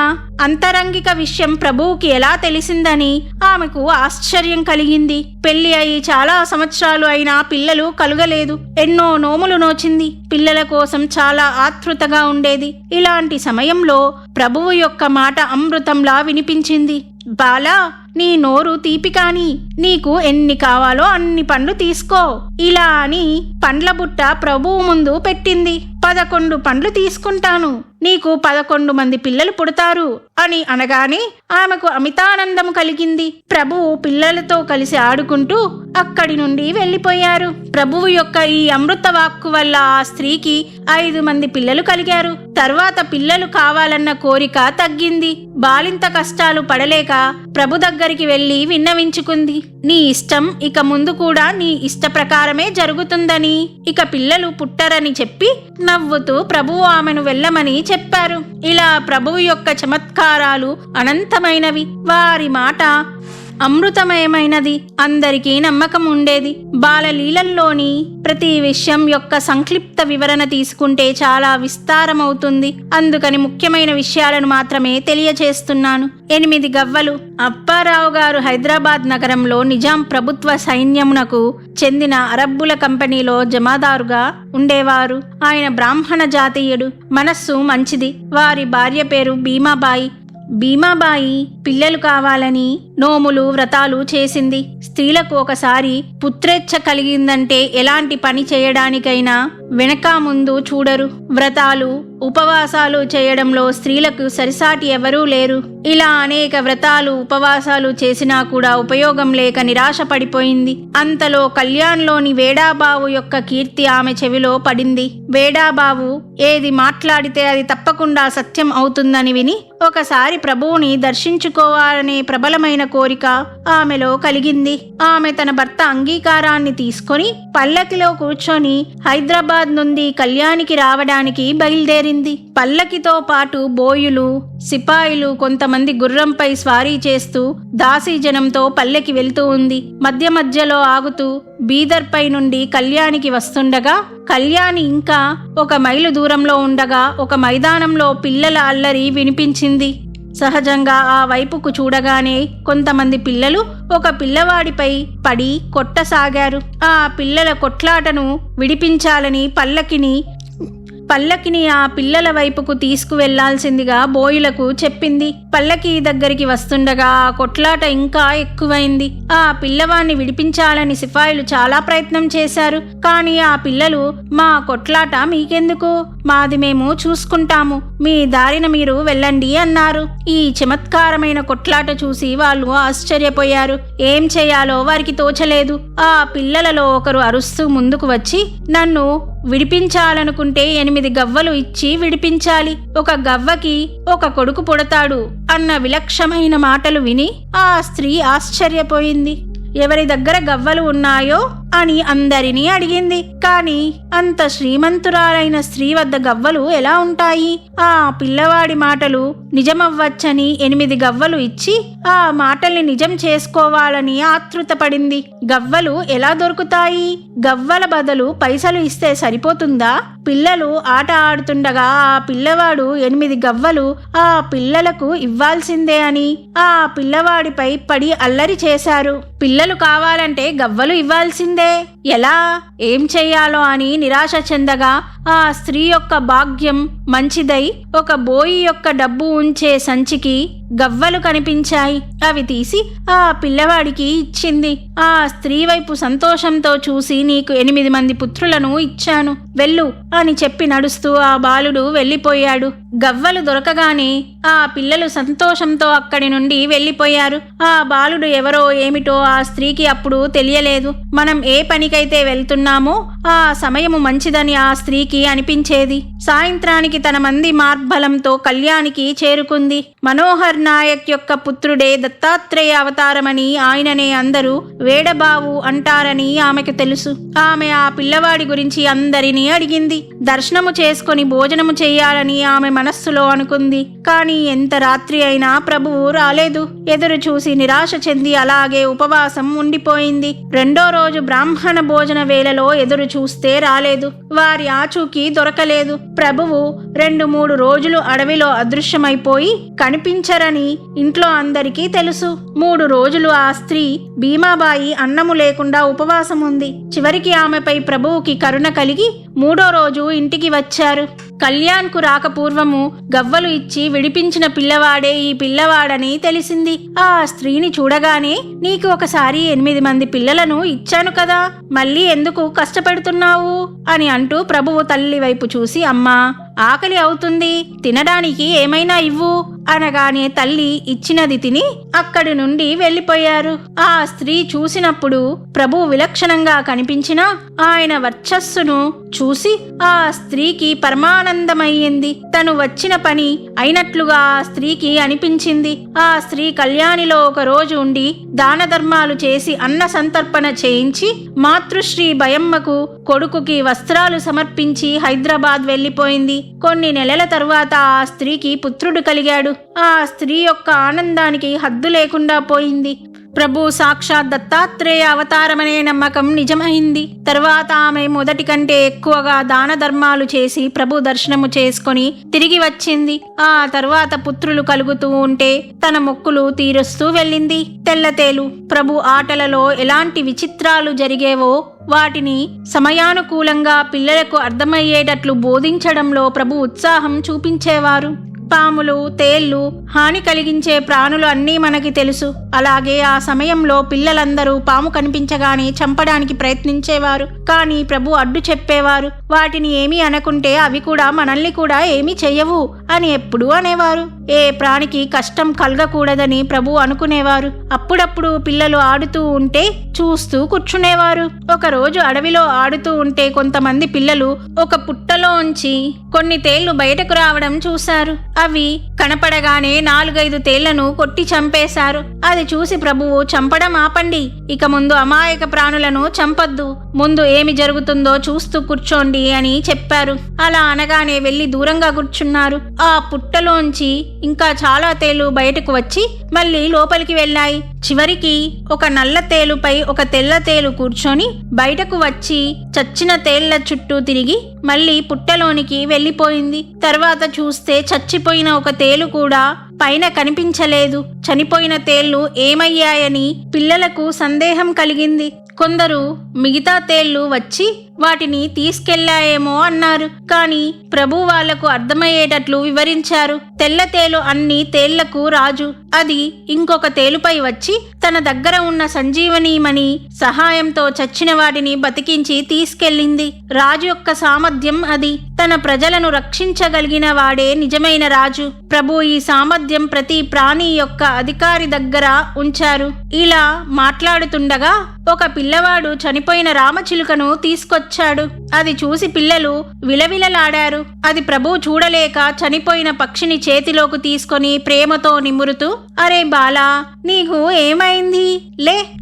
అంతరంగిక విషయం ప్రభువుకి ఎలా తెలిసిందని ఆమెకు ఆశ్చర్యం కలిగింది. పెళ్లి అయి చాలా సంవత్సరాలు అయినా పిల్లలు కలుగలేదు. ఎన్నో నోములు నోచింది. పిల్లల కోసం చాలా ఆతృతగా ఉండేది. ఇలాంటి సమయంలో ప్రభువు యొక్క మాట అమృతంలా వినిపించింది. బాలా, నీ నోరు తీపి కాని, నీకు ఎన్ని కావాలో అన్ని పండ్లు తీసుకో ఇలా అని పండ్ల బుట్ట ప్రభువు ముందు పెట్టింది. 11 పండ్లు తీసుకుంటాను, నీకు 11 మంది పిల్లలు పుడతారు అని అనగానే ఆమెకు అమితానందము కలిగింది. ప్రభువు పిల్లలతో కలిసి ఆడుకుంటూ అక్కడి నుండి వెళ్ళిపోయారు. ప్రభువు యొక్క ఈ అమృత వాక్కు వల్ల ఆ స్త్రీకి 5 మంది పిల్లలు కలిగారు. తర్వాత పిల్లలు కావాలన్న కోరిక తగ్గింది. బాలింత కష్టాలు పడలేక ప్రభు దగ్గరికి వెళ్లి విన్నవించుకుంది. నీ ఇష్టం ఇక ముందు కూడా నీ ఇష్ట ప్రకారమే జరుగుతుందని, ఇక పిల్లలు పుట్టరని చెప్పి నవ్వుతూ ప్రభువు ఆమెను వెళ్ళమని చెప్పారు. ఇలా ప్రభువు యొక్క చమత్కారాలు అనంతమైనవి. వారి మాట అమృతమయమైనది. అందరికీ నమ్మకం ఉండేది. బాలలీలల్లోని ప్రతి విషయం యొక్క సంక్షిప్త వివరణ తీసుకుంటే చాలా విస్తారమవుతుంది. అందుకని ముఖ్యమైన విషయాలను మాత్రమే తెలియచేస్తున్నాను. 8 గవ్వలు. అప్పారావు గారు హైదరాబాద్ నగరంలో నిజాం ప్రభుత్వ సైన్యమునకు చెందిన అరబ్బుల కంపెనీలో జమాదారుగా ఉండేవారు. ఆయన బ్రాహ్మణ జాతీయుడు. మనస్సు మంచిది. వారి భార్య పేరు భీమాబాయి. భీమాబాయి పిల్లలు కావాలని నోములు వ్రతాలు చేసింది. స్త్రీలకు ఒకసారి పుత్రేచ్ఛ కలిగిందంటే ఎలాంటి పని చేయడానికైనా వెనక ముందు చూడరు. వ్రతాలు ఉపవాసాలు చేయడంలో స్త్రీలకు సరిసాటి ఎవరూ లేరు. ఇలా అనేక వ్రతాలు ఉపవాసాలు చేసినా కూడా ఉపయోగం లేక నిరాశ పడిపోయింది. అంతలో కళ్యాణ్లోని వేడాబావు యొక్క కీర్తి ఆమె చెవిలో పడింది. వేడాబావు ఏది మాట్లాడితే అది తప్పకుండా సత్యం అవుతుందని విని ఒకసారి ప్రభువుని దర్శించుకోవాలనే ప్రబలమైన కోరిక ఆమెలో కలిగింది. ఆమె తన భర్త అంగీకారాన్ని తీసుకొని పల్లకిలో కూర్చొని హైదరాబాద్ నుండి కళ్యాణికి రావడానికి బయలుదేరింది. పల్లకితో పాటు బోయులు, సిపాయిలు, కొంతమంది గుర్రంపై స్వారీ చేస్తూ దాసీజనంతో పల్లెకి వెళ్తూ ఉంది. మధ్య మధ్యలో ఆగుతూ బీదర్ పై నుండి కళ్యాణికి వస్తుండగా కళ్యాణి ఇంకా 1 మైలు దూరంలో ఉండగా ఒక మైదానంలో పిల్లల అల్లరి వినిపించింది. సహజంగా ఆ వైపుకు చూడగానే కొంతమంది పిల్లలు ఒక పిల్లవాడిపై పడి కొట్టసాగారు. ఆ పిల్లల కొట్లాటను విడిపించాలని పల్లకిని ఆ పిల్లల వైపుకు తీసుకువెళ్లాల్సిందిగా బోయులకు చెప్పింది. పల్లకి దగ్గరికి వస్తుండగా ఆ కొట్లాట ఇంకా ఎక్కువైంది. ఆ పిల్లవాణ్ణి విడిపించాలని సిపాయిలు చాలా ప్రయత్నం చేశారు. కానీ ఆ పిల్లలు, మా కొట్లాట మీకెందుకు, మాది మేము చూసుకుంటాము, మీ దారిన మీరు వెళ్ళండి అన్నారు. ఈ చమత్కారమైన కొట్లాట చూసి వాళ్ళు ఆశ్చర్యపోయారు. ఏం చేయాలో వారికి తోచలేదు. ఆ పిల్లలలో ఒకరు అరుస్తూ ముందుకు వచ్చి, నన్ను విడిపించాలనుకుంటే 8 గవ్వలు ఇచ్చి విడిపించాలి, 1 గవ్వకి 1 కొడుకు పుడతాడు అన్న విలక్షణమైన మాటలు విని ఆ స్త్రీ ఆశ్చర్యపోయింది. ఎవరి దగ్గర గవ్వలు ఉన్నాయో అని అందరినీ అడిగింది. కాని అంత శ్రీమంతురాలైన స్త్రీ వద్ద గవ్వలు ఎలా ఉంటాయి? ఆ పిల్లవాడి మాటలు నిజమవ్వచ్చని 8 గవ్వలు ఇచ్చి ఆ మాటల్ని నిజం చేసుకోవాలని ఆతృతపడింది. గవ్వలు ఎలా దొరుకుతాయి? గవ్వల బదులు పైసలు ఇస్తే సరిపోతుందా? పిల్లలు ఆట ఆడుతుండగా ఆ పిల్లవాడు 8 గవ్వలు ఆ పిల్లలకు ఇవ్వాల్సిందే అని ఆ పిల్లవాడిపై పడి అల్లరి చేశారు. పిల్లలు కావాలంటే గవ్వలు ఇవ్వాల్సిందే, ఎలా, ఏం చెయ్యాలో అని నిరాశ చెందగా ఆ స్త్రీ యొక్క భాగ్యం మంచిదై 1 బోయి యొక్క డబ్బు ఉంచే సంచికి గవ్వలు కనిపించాయి. అవి తీసి ఆ పిల్లవాడికి ఇచ్చింది. ఆ స్త్రీ వైపు సంతోషంతో చూసి, నీకు 8 మంది పుత్రులను ఇచ్చాను, వెళ్ళు అని చెప్పి నడుస్తూ ఆ బాలుడు వెళ్ళిపోయాడు. గవ్వలు దొరకగానే ఆ పిల్లలు సంతోషంతో అక్కడి నుండి వెళ్ళిపోయారు. ఆ బాలుడు ఎవరో ఏమిటో ఆ స్త్రీకి అప్పుడు తెలియలేదు. మనం ఏ పనికైతే వెళ్తున్నామో ఆ సమయము మంచిదని ఆ స్త్రీకి అనిపించేది. సాయంత్రానికి తన మంది మార్బలంతో కళ్యాణికి చేరుకుంది. మనోహర్ నాయక్ యొక్క పుత్రుడే దత్తాత్రేయ అవతారమని, ఆయననే అందరూ వేడబావు అంటారని ఆమెకు తెలుసు. ఆమె ఆ పిల్లవాడి గురించి అందరినీ అడిగింది. దర్శనము చేసుకుని భోజనము చెయ్యాలని ఆమె మనస్సులో అనుకుంది. కానీ ఎంత రాత్రి అయినా ప్రభువు రాలేదు. ఎదురు చూసి నిరాశ చెంది అలాగే ఉపవాసం ఉండిపోయింది. 2వ రోజు బ్రాహ్మణ భోజన వేళలో ఎదురు చూస్తే రాలేదు. వారి ఆచూకీ దొరకలేదు. ప్రభువు 2-3 రోజులు అడవిలో అదృశ్యమైపోయి కనిపించరని అని ఇంట్లో అందరికీ తెలుసు. 3 రోజులు ఆ స్త్రీ భీమాబాయి అన్నము లేకుండా ఉపవాసం ఉంది. చివరికి ఆమెపై ప్రభువుకి కరుణ కలిగి 3వ రోజు ఇంటికి వచ్చారు. కళ్యాణ్కు రాకపూర్వము గవ్వలు ఇచ్చి విడిపించిన పిల్లవాడే ఈ పిల్లవాడని తెలిసింది. ఆ స్త్రీని చూడగానే, నీకు ఒకసారి 8 మంది పిల్లలను ఇచ్చాను కదా, మళ్ళీ ఎందుకు కష్టపెడుతున్నావు అని అంటూ ప్రభువు తల్లి వైపు చూసి, అమ్మా ఆకలి అవుతుంది, తినడానికి ఏమైనా ఇవ్వు అనగానే తల్లి ఇచ్చినది తిని అక్కడి నుండి వెళ్ళిపోయారు. ఆ స్త్రీ చూసినప్పుడు ప్రభువు విలక్షణంగా కనిపించినా ఆయన వర్చస్సును చూసి ఆ స్త్రీకి పరమానందమయ్యింది. తను వచ్చిన పని అయినట్లుగా ఆ స్త్రీకి అనిపించింది. ఆ స్త్రీ కళ్యాణిలో ఒక రోజు ఉండి దాన ధర్మాలు చేసి అన్న సంతర్పణ చేయించి మాతృశ్రీ భయమ్మకు కొడుకుకి వస్త్రాలు సమర్పించి హైదరాబాద్ వెళ్ళిపోయింది. కొన్ని నెలల తరువాత ఆ స్త్రీకి పుత్రుడు కలిగాడు. ఆ స్త్రీ యొక్క ఆనందానికి హద్దు లేకుండా పోయింది. ప్రభు సాక్షాత్ దత్తాత్రేయ అవతారమనే నమ్మకం నిజమైంది. తర్వాత ఆమె మొదటి కంటే ఎక్కువగా దాన ధర్మాలు చేసి ప్రభు దర్శనము చేసుకొని తిరిగి వచ్చింది. ఆ తర్వాత పుత్రులు కలుగుతూ ఉంటే తన మొక్కులు తీరుస్తూ వెళ్ళింది. తెల్లతేలు ప్రభు ఆటలలో ఎలాంటి విచిత్రాలు జరిగేవో వాటిని సమయానుకూలంగా పిల్లలకు అర్థమయ్యేటట్లు బోధించడంలో ప్రభు ఉత్సాహం చూపించేవారు. పాములు, తేళ్లు, హాని కలిగించే ప్రాణులు అన్నీ మనకి తెలుసు. అలాగే ఆ సమయంలో పిల్లలందరూ పాము కనిపించగానే చంపడానికి ప్రయత్నించేవారు. కానీ ప్రభు అడ్డు చెప్పేవారు. వాటిని ఏమీ అనకుంటే అవి కూడా మనల్ని కూడా ఏమీ చెయ్యవు అని ఎప్పుడూ అనేవారు. ఏ ప్రాణికి కష్టం కలగకూడదని ప్రభు అనుకునేవారు. అప్పుడప్పుడు పిల్లలు ఆడుతూ ఉంటే చూస్తూ కూర్చునేవారు. ఒకరోజు అడవిలో ఆడుతూ ఉంటే కొంతమంది పిల్లలు ఒక పుట్టలోంచి కొన్ని తేళ్లు బయటకు రావడం చూశారు. అవి కనపడగానే 4-5 తేళ్లను కొట్టి చంపేశారు. అది చూసి ప్రభువు, చంపడం ఆపండి, ఇక ముందు అమాయక ప్రాణులను చంపొద్దు, ముందు ఏమి జరుగుతుందో చూస్తూ కూర్చోండి అని చెప్పారు. అలా అనగానే వెళ్లి దూరంగా కూర్చున్నారు. ఆ పుట్టలోంచి ఇంకా చాలా తేళ్లు బయటకు వచ్చి మళ్ళీ లోపలికి వెళ్ళాయి. చివరికి ఒక నల్ల తేలుపై ఒక తెల్ల తేలు కూర్చొని బయటకు వచ్చి చచ్చిన తేళ్ల చుట్టూ తిరిగి మళ్ళీ పుట్టలోనికి వెళ్ళిపోయింది. తర్వాత చూస్తే చచ్చిపోయిన ఒక తేలు కూడా పైన కనిపించలేదు. చనిపోయిన తేళ్లు ఏమయ్యాయని పిల్లలకు సందేహం కలిగింది. కొందరు మిగతా తేళ్లు వచ్చి వాటిని తీసుకెళ్లాయేమో అన్నారు. కానీ ప్రభు వాళ్లకు అర్థమయ్యేటట్లు వివరించారు. తెల్ల తేలు అన్ని తేళ్లకు రాజు. అది ఇంకొక తేలుపై వచ్చి తన దగ్గర ఉన్న సంజీవనీమణి సహాయంతో చచ్చిన వాటిని బతికించి తీసుకెళ్ళింది. రాజు యొక్క సామర్థ్యం అది. తన ప్రజలను రక్షించగలిగిన వాడే నిజమైన రాజు. ప్రభు ఈ సామర్థ్యం ప్రతి ప్రాణి యొక్క అధికారి దగ్గర ఉంచారు. ఇలా మాట్లాడుతుండగా ఒక పిల్లవాడు చనిపోయిన రామచిలుకను తీసుకొచ్చాడు. అది చూసి పిల్లలు విలవిలలాడారు. అది ప్రభు చూడలేక చనిపోయిన పక్షిని చేతిలోకి తీసుకొని ప్రేమతో నిమురుతూ, అరే బాలా, నీకు ఏమైంది?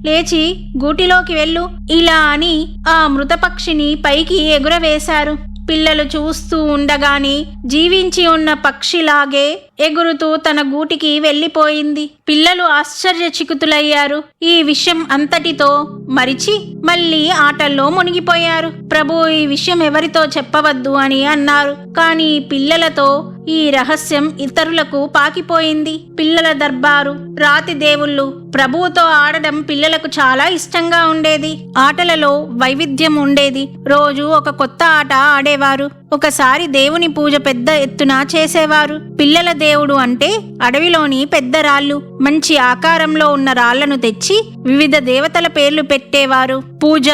లేచి గూటిలోకి వెళ్ళు ఇలా అని ఆ మృత పక్షిని పైకి ఎగురవేశారు. పిల్లలు చూస్తూ ఉండగానే జీవించి ఉన్న పక్షిలాగే ఎగురుతూ తన గూటికి వెళ్ళిపోయింది. పిల్లలు ఆశ్చర్యచకితులయ్యారు. ఈ విషయం అంతటితో మరిచి మళ్ళీ ఆటల్లో మునిగిపోయారు. ప్రభు ఈ విషయం ఎవరితో చెప్పవద్దు అని అన్నారు. కానీ పిల్లలతో ఈ రహస్యం ఇతరులకు పాకిపోయింది. పిల్లల దర్బారు, రాతి దేవుళ్ళు, ప్రభువుతో ఆడడం పిల్లలకు చాలా ఇష్టంగా ఉండేది. ఆటలలో వైవిధ్యం ఉండేది. రోజు ఒక కొత్త ఆట ఆడేవారు. ఒకసారి దేవుని పూజ పెద్ద ఎత్తున చేసేవారు. పిల్లల దేవుడు అంటే అడవిలోని పెద్ద రాళ్ళు, మంచి ఆకారంలో ఉన్న రాళ్లను తెచ్చి వివిధ దేవతల పేర్లు పెట్టేవారు. పూజ,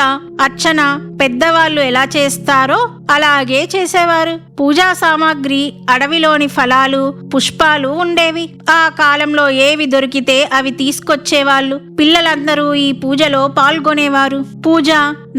అర్చన పెద్దవాళ్ళు ఎలా చేస్తారో అలాగే చేసేవారు. పూజా సామాగ్రి అడవిలోని ఫలాలు, పుష్పాలు ఉండేవి. ఆ కాలంలో ఏవి దొరికితే అవి తీసుకొచ్చేవాళ్ళు. పిల్లలందరూ ఈ పూజలో పాల్గొనేవారు. పూజ,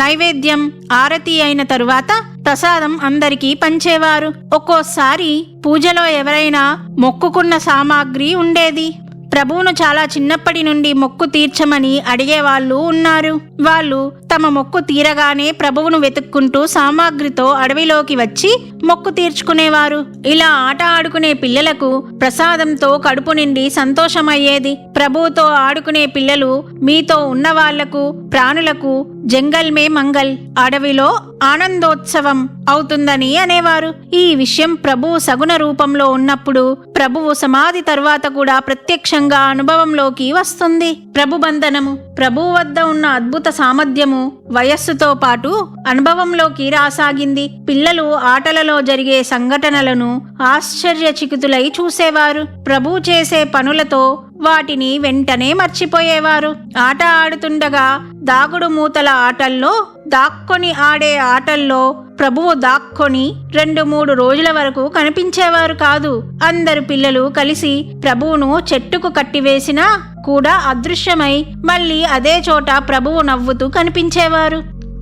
నైవేద్యం, ఆరతి అయిన తరువాత ప్రసాదం అందరికీ పంచేవారు. ఒక్కోసారి పూజలో ఎవరైనా మొక్కుకున్న సామాగ్రి ఉండేది. ప్రభువును చాలా చిన్నప్పటి నుండి మొక్కు తీర్చమని అడిగేవాళ్ళు ఉన్నారు. వాళ్ళు తమ మొక్కు తీరగానే ప్రభువును వెతుక్కుంటూ సామాగ్రితో అడవిలోకి వచ్చి మొక్కు తీర్చుకునేవారు. ఇలా ఆట ఆడుకునే పిల్లలకు ప్రసాదంతో కడుపు నిండి సంతోషమయ్యేది. ప్రభువుతో ఆడుకునే పిల్లలు మీతో ఉన్న వాళ్లకు ప్రాణులకు జంగల్ మే మంగల్, అడవిలో ఆనందోత్సవం అవుతుందని అనేవారు. ఈ విషయం ప్రభువు సగుణ రూపంలో ఉన్నప్పుడు ప్రభువు సమాధి తరువాత కూడా ప్రత్యక్షంగా అనుభవంలోకి వస్తుంది. ప్రభుబంధనము ప్రభువు వద్ద ఉన్న అద్భుత సామర్థ్యము వయస్సుతో పాటు అనుభవంలోకి రాసాగింది. పిల్లలు ఆటలలో జరిగే సంఘటనలను ఆశ్చర్యచకితులై చూసేవారు. ప్రభువు చేసే పనులతో వాటిని వెంటనే మర్చిపోయేవారు. ఆట ఆడుతుండగా దాగుడు మూతల ఆటల్లో, దాక్కొని ఆడే ఆటల్లో ప్రభువు దాక్కొని 2-3 రోజుల వరకు కనిపించేవారు కాదు. అందరు పిల్లలు కలిసి ప్రభువును చెట్టుకు కట్టివేసినా కూడా అదృశ్యమై మళ్ళీ అదే చోట ప్రభువు నవ్వుతూ కనిపించేవారు.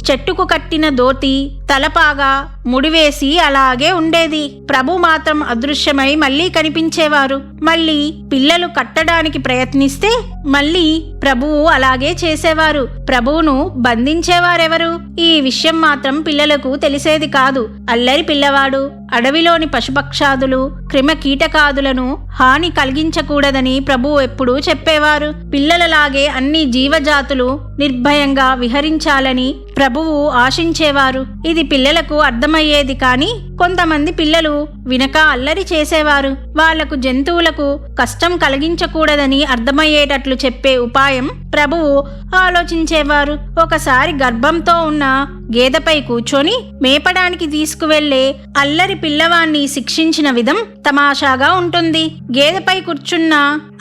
చెట్టుకు కట్టిన దోతి తలపాగా ముడివేసి అలాగే ఉండేది. ప్రభు మాత్రం అదృశ్యమై మళ్ళీ కనిపించేవారు. మళ్ళీ పిల్లలు కట్టడానికి ప్రయత్నిస్తే మళ్ళీ ప్రభువు అలాగే చేసేవారు. ప్రభువును బంధించేవారెవరు? ఈ విషయం మాత్రం పిల్లలకు తెలిసేది కాదు. అల్లరి పిల్లవాడు అడవిలోని పశుపక్షాదులు క్రిమకీటకాదులను హాని కలిగించకూడదని ప్రభువు ఎప్పుడూ చెప్పేవారు. పిల్లలలాగే అన్ని జీవజాతులు నిర్భయంగా విహరించాలని ప్రభువు ఆశించేవారు. ఇది పిల్లలకు అర్థమయ్యేది కాని కొంతమంది పిల్లలు వినక అల్లరి చేసేవారు. వాళ్లకు జంతువులకు కష్టం కలిగించకూడదని అర్థమయ్యేటట్లు చెప్పే ఉపాయం ప్రభువు ఆలోచించేవారు. ఒకసారి గర్భంతో ఉన్న గేదెపై కూర్చొని మేపడానికి తీసుకువెళ్లే అల్లరి పిల్లవాణ్ణి శిక్షించిన విధం తమాషాగా ఉంటుంది. గేదెపై కూర్చున్న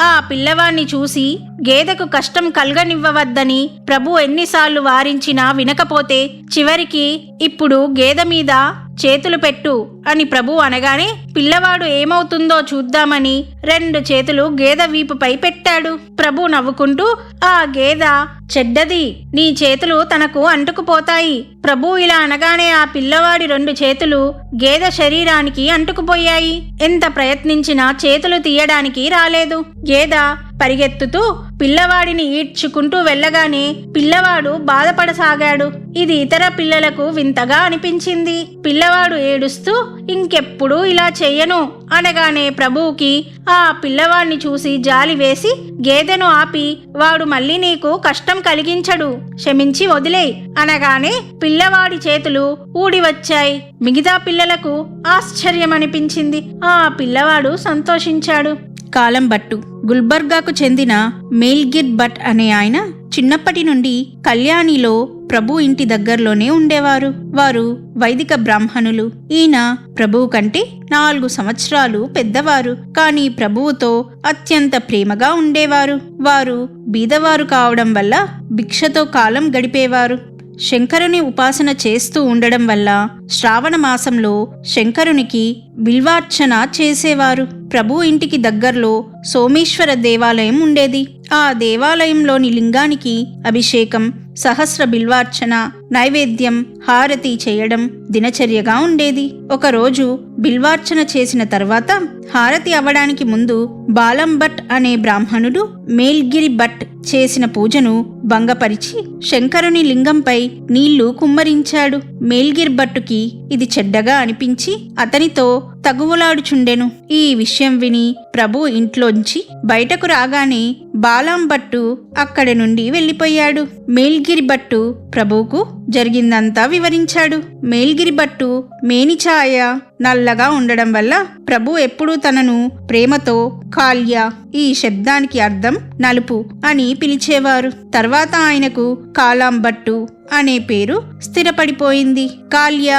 ఆ పిల్లవాణ్ణి చూసి గేదెకు కష్టం కలగనివ్వవద్దని ప్రభు ఎన్నిసార్లు వారించినా వినకపోతే చివరికి ఇప్పుడు గేదె మీద చేతులు పెట్టు అని ప్రభు అనగానే పిల్లవాడు ఏమవుతుందో చూద్దామని 2 చేతులు గేదె వీపుపై పెట్టాడు. ప్రభు నవ్వుకుంటూ, ఆ గేదె చెడ్డది, నీ చేతులు తనకు అంటుకుపోతాయి. ప్రభు ఇలా అనగానే ఆ పిల్లవాడి 2 చేతులు గేదె శరీరానికి అంటుకుపోయాయి. ఎంత ప్రయత్నించినా చేతులు తీయడానికి రాలేదు. గేదె పరిగెత్తుతూ పిల్లవాడిని ఈడ్చుకుంటూ వెళ్ళగానే పిల్లవాడు బాధపడసాగాడు. ఇది ఇతర పిల్లలకు వింతగా అనిపించింది. పిల్లవాడు ఏడుస్తూ ఇంకెప్పుడు ఇలా చెయ్యను అనగానే ప్రభువుకి ఆ పిల్లవాడిని చూసి జాలి వేసి గేదెను ఆపి, వాడు మళ్ళీ నీకు కష్టం కలిగించడు, క్షమించి వదిలేయ్ అనగానే పిల్లవాడి చేతులు ఊడి వచ్చాయి. మిగతా పిల్లలకు ఆశ్చర్యమనిపించింది. ఆ పిల్లవాడు సంతోషించాడు. కాలం భట్టు గుల్బర్గాకు చెందిన మేల్గిర్ భట్ అనే ఆయన చిన్నప్పటి నుండి కళ్యాణిలో ప్రభు ఇంటి దగ్గరలోనే ఉండేవారు. వారు వైదిక బ్రాహ్మణులు. ఈయన ప్రభువు కంటే 4 సంవత్సరాలు పెద్దవారు. కానీ ప్రభువుతో అత్యంత ప్రేమగా ఉండేవారు. వారు బీదవారు కావడం వల్ల భిక్షతో కాలం గడిపేవారు. శంకరుని ఉపాసన చేస్తూ ఉండడం వల్ల శ్రావణ మాసంలో శంకరునికి బిల్వార్చన చేసేవారు. ప్రభు ఇంటికి దగ్గరలో సోమేశ్వర దేవాలయం ఉండేది. ఆ దేవాలయంలోని లింగానికి అభిషేకం, సహస్ర బిల్వార్చన, నైవేద్యం, హారతి చేయడం దినచర్యగా ఉండేది. ఒకరోజు బిల్వార్చన చేసిన తర్వాత హారతి అవ్వడానికి ముందు బాలం భట్ అనే బ్రాహ్మణుడు మేల్గిరి భట్ చేసిన పూజను భంగపరిచి శంకరుని లింగంపై నీళ్లు కుమ్మరించాడు. మేల్గిరి భట్టుకి ఇది చెడ్డగా అనిపించి అతనితో తగువులాడుచుండెను. ఈ విషయం విని ప్రభు ఇంట్లోంచి బయటకు రాగానే బాలాం భట్టు అక్కడి నుండి వెళ్ళిపోయాడు. మేల్గిరి భట్టు ప్రభువుకు జరిగిందంతా వివరించాడు. మేల్గిరి భట్టు మేనిఛాయ నల్లగా ఉండడం వల్ల ప్రభు ఎప్పుడూ తనను ప్రేమతో కాల్య, ఈ శబ్దానికి అర్థం నలుపు అని పిలిచేవారు. తర్వాత ఆయనకు కాలాం భట్టు అనే పేరు స్థిరపడిపోయింది. కాల్య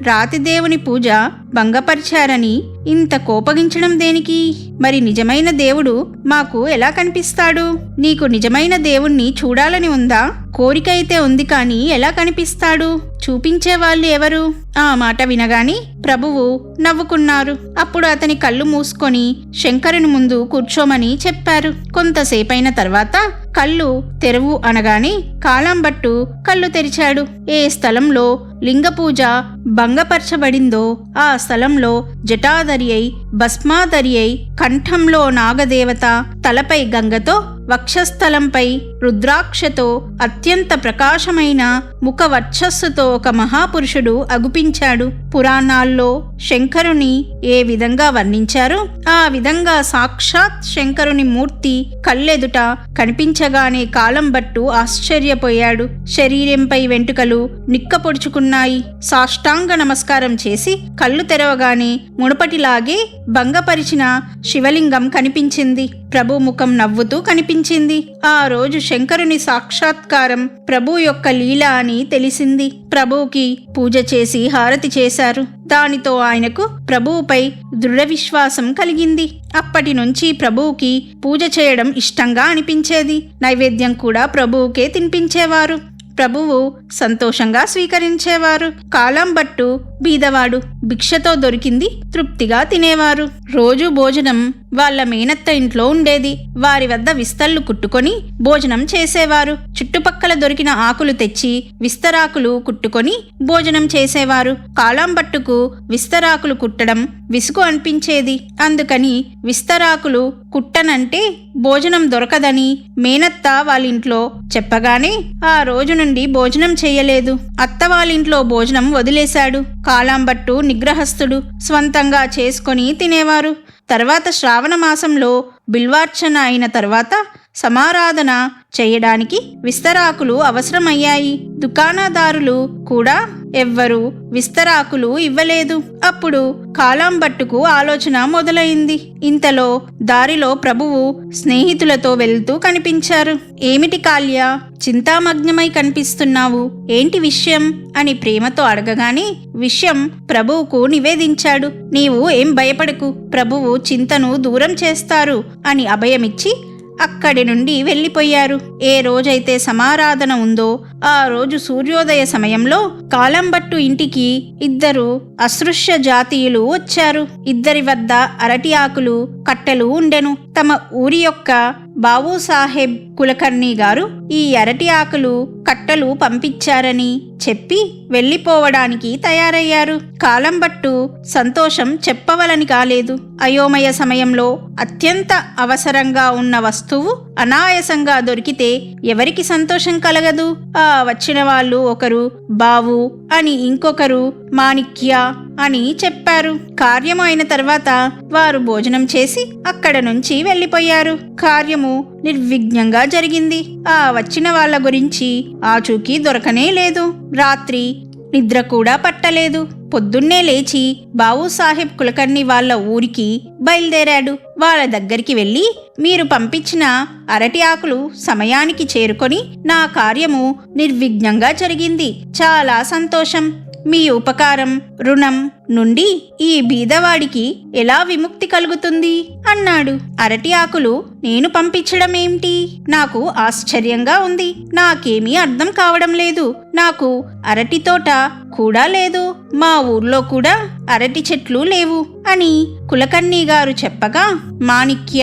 రాతిదేవుని పూజ భంగపరిచారని ఇంత కోపగించడం దేనికి? మరి నిజమైన దేవుడు మాకు ఎలా కనిపిస్తాడు? నీకు నిజమైన దేవుణ్ణి చూడాలని ఉందా? కోరిక అయితే ఉంది కానీ ఎలా కనిపిస్తాడు? చూపించేవాళ్ళు ఎవరు? ఆ మాట వినగాని ప్రభువు నవ్వుకున్నారు. అప్పుడు అతని కళ్ళు మూసుకొని శంకరుని ముందు కూర్చోమని చెప్పారు. కొంతసేపైన తర్వాత కళ్ళు తెరువు అనగానే కాలాం భట్టు కళ్ళు తెరిచాడు. ఏ స్థలంలో లింగపూజ భంగపరచబడిందో ఆ స్థలంలో జటాధరి అయి, భస్మాధరి అయి, కంఠంలో నాగదేవత, తలపై గంగతో వక్షస్థలంపై రుద్రాక్షతో అత్యంత ప్రకాశమైన ముఖ వర్చస్సుతో ఒక మహాపురుషుడు అగుపించాడు. పురాణాల్లో శంకరుని ఏ విధంగా వర్ణించారో ఆ విధంగా సాక్షాత్ శంకరుని మూర్తి కళ్ళెదుట కనిపించగానే కాలంబట్టు ఆశ్చర్యపోయాడు. శరీరంపై వెంట్రుకలు నిక్కపొడుచుకున్నాయి. సాష్టాంగ నమస్కారం చేసి కళ్ళు తెరవగానే మునుపటిలాగే భంగపరిచిన శివలింగం కనిపించింది. ప్రభు ముఖం నవ్వుతూ కనిపించింది. ఆ రోజు శంకరుని సాక్షాత్కారం ప్రభు యొక్క లీల అని తెలిసింది. ప్రభువుకి పూజ చేసి హారతి చేశారు. దానితో ఆయనకు ప్రభువుపై దృఢ విశ్వాసం కలిగింది. అప్పటి నుంచి ప్రభువుకి పూజ చేయడం ఇష్టంగా అనిపించేది. నైవేద్యం కూడా ప్రభువుకే తినిపించేవారు. ప్రభువు సంతోషంగా స్వీకరించేవారు. కాలంబట్టు బీదవాడు. భిక్షతో దొరికింది తృప్తిగా తినేవారు. రోజు భోజనం వాళ్ళ మేనత్త ఇంట్లో ఉండేది. వారి వద్ద విస్తళ్ళు కుట్టుకొని భోజనం చేసేవారు. చుట్టుపక్కల దొరికిన ఆకులు తెచ్చి విస్తరాకులు కుట్టుకొని భోజనం చేసేవారు. కాలంబట్టుకు విస్తరాకులు కుట్టడం విసుగు అనిపించేది. అందుకని విస్తరాకులు కుట్టనంటే భోజనం దొరకదని మేనత్త వాళ్ళింట్లో చెప్పగానే ఆ రోజు నుండి భోజనం చేయలేదు. అత్త వాళ్ళింట్లో భోజనం వదిలేశాడు. కాలంబట్టు నిగ్రహస్థుడు. స్వంతంగా చేసుకొని తినేవారు. తర్వాత శ్రావణ మాసంలో బిల్వార్చన అయిన తర్వాత సమారాధన చేయడానికి విస్తరాకులు అవసరమయ్యాయి. దుకాణదారులు కూడా ఎవ్వరూ విస్తరాకులు ఇవ్వలేదు. అప్పుడు కాలంబట్టుకు ఆలోచన మొదలైంది. ఇంతలో దారిలో ప్రభువు స్నేహితులతో వెళ్తూ కనిపించారు. ఏమిటి కాల్య, చింతామగ్నమై కనిపిస్తున్నావు, ఏంటి విషయం అని ప్రేమతో అడగగానే విషయం ప్రభువుకు నివేదించాడు. నీవు ఏం భయపడకు, ప్రభువు చింతను దూరం చేస్తారు అని అభయమిచ్చి అక్కడి నుండి వెళ్ళిపోయారు. ఏ రోజైతే సమారాధన ఉందో ఆ రోజు సూర్యోదయ సమయంలో కాలంబట్టు ఇంటికి ఇద్దరు అస్పృశ్య జాతీయులు వచ్చారు. ఇద్దరి వద్ద అరటి ఆకులు కట్టెలు ఉండెను. తమ ఊరి యొక్క బాబూసాహెబ్ కులకర్ణి గారు ఈ అరటి ఆకులు కట్టెలు పంపించారని చెప్పి వెళ్ళిపోవడానికి తయారయ్యారు. కాలంబట్టు సంతోషం చెప్పవలని కాలేదు. అయోమయ సమయంలో అత్యంత అవసరంగా ఉన్న వస్తువు అనాయాసంగా దొరికితే ఎవరికి సంతోషం కలగదు? ఆ వచ్చిన వాళ్ళు ఒకరు బావు అని, ఇంకొకరు మాణిక్య అని చెప్పారు. కార్యము అయిన తర్వాత వారు భోజనం చేసి అక్కడ నుంచి వెళ్ళిపోయారు. కార్యము నిర్విఘ్నంగా జరిగింది. ఆ వచ్చిన వాళ్ళ గురించి ఆచూకీ దొరకనే లేదు. రాత్రి నిద్ర కూడా పట్టలేదు. పొద్దున్నే లేచి బాబూసాహెబ్ కులకర్ణి వాళ్ళ ఊరికి బయలుదేరాడు. వాళ్ళ దగ్గరికి వెళ్ళి, మీరు పంపించిన అరటి ఆకులు సమయానికి చేరుకొని నా కార్యము నిర్విఘ్నంగా జరిగింది. చాలా సంతోషం. మీ ఉపకారం రుణం నుండి ఈ బీదవాడికి ఎలా విముక్తి కలుగుతుంది అన్నాడు. అరటి ఆకులు నేను పంపించడం ఏమిటి? నాకు ఆశ్చర్యంగా ఉంది. నాకేమీ అర్థం కావడం లేదు. నాకు అరటి తోట కూడా లేదు. మా ఊర్లో కూడా అరటి చెట్లు లేవు అని కులకర్ణి గారు చెప్పగా మాణిక్య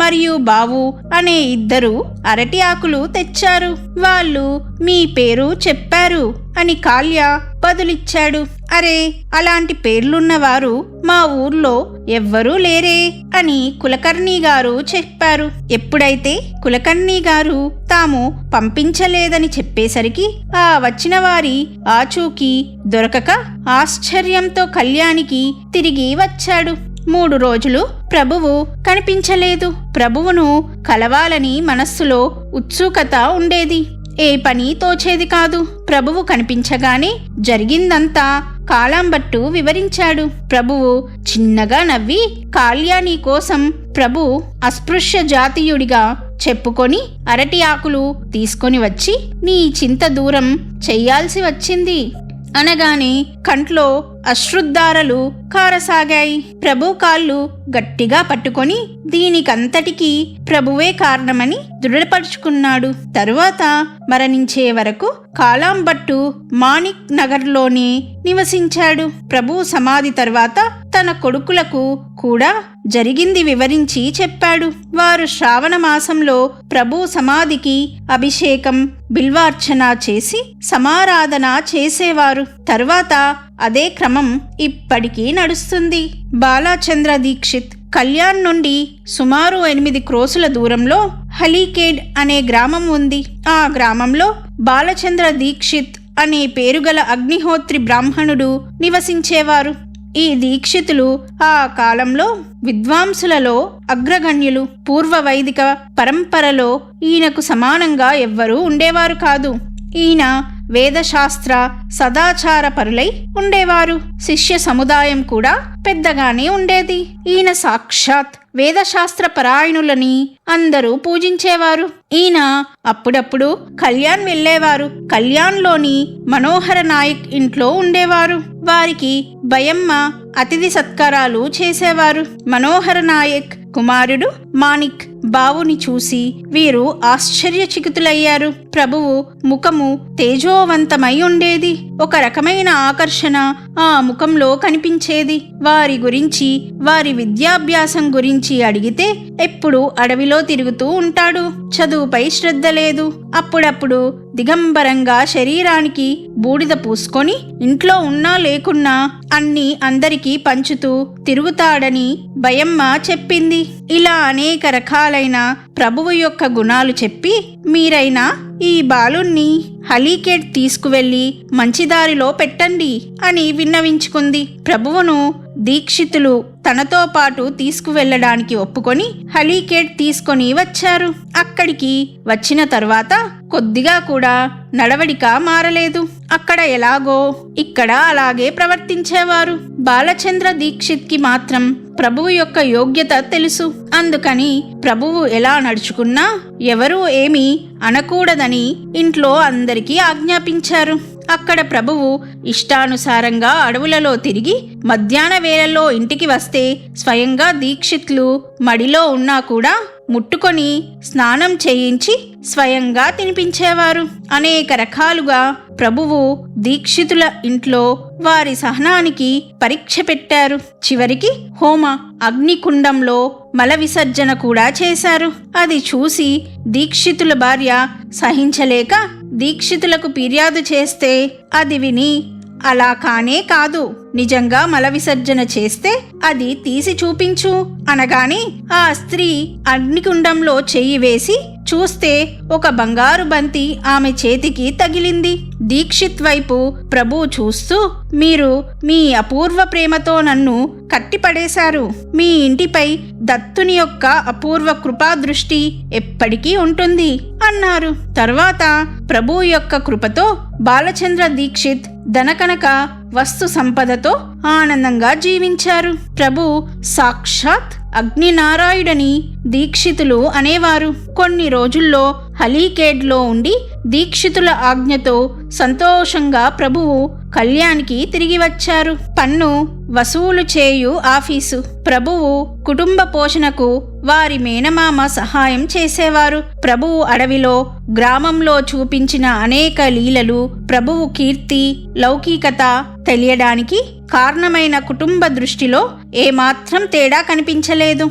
మరియు బావు అనే ఇద్దరు అరటి ఆకులు తెచ్చారు. వాళ్ళు మీ పేరు చెప్పారు అని కాల్య బదులిచ్చాడు. అరే, అలాంటి పేర్లున్నవారు మా ఊర్లో ఎవ్వరూ లేరే అని కులకర్ణి గారు చెప్పారు. ఎప్పుడైతే కులకర్ణి గారు తాము పంపించలేదని చెప్పేసరికి ఆ వచ్చిన వారి ఆచూకీ దొరకక ఆశ్చర్యంతో కళ్యాణికి తిరిగి వచ్చాడు. 3 రోజులు ప్రభువు కనిపించలేదు. ప్రభువును కలవాలని మనస్సులో ఉత్సుకత ఉండేది. ఏ పని తోచేది కాదు. ప్రభువు కనిపించగానే జరిగిందంతా కాలంబట్టు వివరించాడు. ప్రభువు చిన్నగా నవ్వి, కాల్యాని కోసం ప్రభు అస్పృశ్య జాతీయుడిగా చెప్పుకొని అరటి ఆకులు తీసుకొని వచ్చి నీ చింత దూరం చెయ్యాల్సి వచ్చింది అనగానే కంట్లో అశ్రుద్ధారలు కారసాగాయి. ప్రభు కాళ్ళు గట్టిగా పట్టుకొని దీనికంతటికీ ప్రభువే కారణమని దృఢపరుచుకున్నాడు. తరువాత మరణించే వరకు కాలంబట్టు మాణిక్ నగర్లోనే నివసించాడు. ప్రభు సమాధి తర్వాత తన కొడుకులకు కూడా జరిగింది వివరించి చెప్పాడు. వారు శ్రావణ మాసంలో ప్రభు సమాధికి అభిషేకం బిల్వార్చన చేసి సమారాధన చేసేవారు. తరువాత అదే క్రమం ఇప్పటికీ నడుస్తుంది. బాలాచంద్ర దీక్షిత్ కళ్యాణ్ నుండి సుమారు 8 క్రోసుల దూరంలో హలీకేడ్ అనే గ్రామం ఉంది. ఆ గ్రామంలో బాలచంద్ర దీక్షిత్ అనే పేరుగల అగ్నిహోత్రి బ్రాహ్మణుడు నివసించేవారు. ఈ దీక్షితులు ఆ కాలంలో విద్వాంసులలో అగ్రగణ్యులు. పూర్వ వైదిక పరంపరలో ఈయనకు సమానంగా ఎవ్వరూ ఉండేవారు కాదు. ఈయన వేదశాస్త్ర సదాచార పరులై ఉండేవారు. శిష్య సముదాయం కూడా పెద్దగానే ఉండేది. ఈయన సాక్షాత్ వేదశాస్త్ర పరాయణులని అందరూ పూజించేవారు. ఈయన అప్పుడప్పుడు కళ్యాణ్ వెళ్ళేవారు. కళ్యాణ్లోని మనోహర నాయక్ ఇంట్లో ఉండేవారు. వారికి భయమ్మ అతిథి సత్కారాలు చేసేవారు. మనోహర నాయక్ కుమారుడు మాణిక్ బావుని చూసి వీరు ఆశ్చర్యచకితులయ్యారు. ప్రభువు ముఖము తేజోవంతమై ఉండేది. ఒక రకమైన ఆకర్షణ ఆ ముఖంలో కనిపించేది. వారి గురించి, వారి విద్యాభ్యాసం గురించి అడిగితే ఎప్పుడు అడవిలో తిరుగుతూ ఉంటాడు, చదువుపై శ్రద్ధ లేదు, అప్పుడప్పుడు దిగంబరంగా శరీరానికి బూడిద పూసుకొని ఇంట్లో ఉన్నా లేకున్నా అన్నీ అందరికీ పంచుతూ తిరుగుతాడని భయమ్మ చెప్పింది. ఇలా అనేక రకాలైన ప్రభువు యొక్క గుణాలు చెప్పి, మీరైనా ఈ బాలుణ్ణి హలీకేడ్ తీసుకువెళ్ళి మంచిదారిలో పెట్టండి అని విన్నవించుకుంది. ప్రభువును దీక్షితులు తనతో పాటు తీసుకువెళ్ళడానికి ఒప్పుకొని హలీకేడ్ తీసుకొని వచ్చారు. అక్కడికి వచ్చిన తర్వాత కొద్దిగా కూడా నడవడిక మారలేదు. అక్కడ ఎలాగో ఇక్కడ అలాగే ప్రవర్తించేవారు. బాలచంద్ర దీక్షిత్కి మాత్రం ప్రభువు యొక్క యోగ్యత తెలుసు. అందుకని ప్రభువు ఎలా నడుచుకున్నా ఎవరూ ఏమీ అనకూడదని ఇంట్లో అందరికీ ఆజ్ఞాపించారు. అక్కడ ప్రభువు ఇష్టానుసారంగా అడవులలో తిరిగి మధ్యాహ్న వేళల్లో ఇంటికి వస్తే స్వయంగా దీక్షితులు మడిలో ఉన్నా కూడా ముట్టుకొని స్నానం చేయించి స్వయంగా తినిపించేవారు. అనేక రకాలుగా ప్రభువు దీక్షితుల ఇంట్లో వారి సహనానికి పరీక్ష పెట్టారు. చివరికి హోమ అగ్నికుండంలో మల విసర్జన కూడా చేశారు. అది చూసి దీక్షితుల భార్య సహించలేక దీక్షితులకు ఫిర్యాదు చేస్తే అది విని, అలా కానే కాదు, నిజంగా మల విసర్జన చేస్తే అది తీసి చూపించు అనగానే ఆ స్త్రీ అగ్నికుండంలో చెయ్యి వేసి చూస్తే ఒక బంగారు బంతి ఆమె చేతికి తగిలింది. దీక్షిత్ వైపు ప్రభువు చూస్తూ, మీరు మీ అపూర్వ ప్రేమతో నన్ను కట్టిపడేశారు. మీ ఇంటిపై దత్తుని యొక్క అపూర్వ కృపా దృష్టి ఎప్పటికీ ఉంటుంది అన్నారు. తర్వాత ప్రభువు యొక్క కృపతో బాలచంద్ర దీక్షిత్ ధనకనక వస్తు సంపదతో ఆనందంగా జీవించారు. ప్రభు సాక్షాత్ అగ్నినారాయుడని దీక్షితులు అనేవారు. కొన్ని రోజుల్లో హలీకేడ్లో ఉండి దీక్షితుల ఆజ్ఞతో సంతోషంగా ప్రభువు కళ్యాణ్కి తిరిగి వచ్చారు. పన్ను వసూలు చేయు ఆఫీసు. ప్రభువు కుటుంబ పోషణకు వారి మేనమామ సహాయం చేసేవారు. ప్రభువు అడవిలో గ్రామంలో చూపించిన అనేక లీలలు ప్రభువు కీర్తి లౌకికత తెలియడానికి కారణమైన కుటుంబ దృష్టిలో ఏమాత్రం తేడా కనిపించలేదు.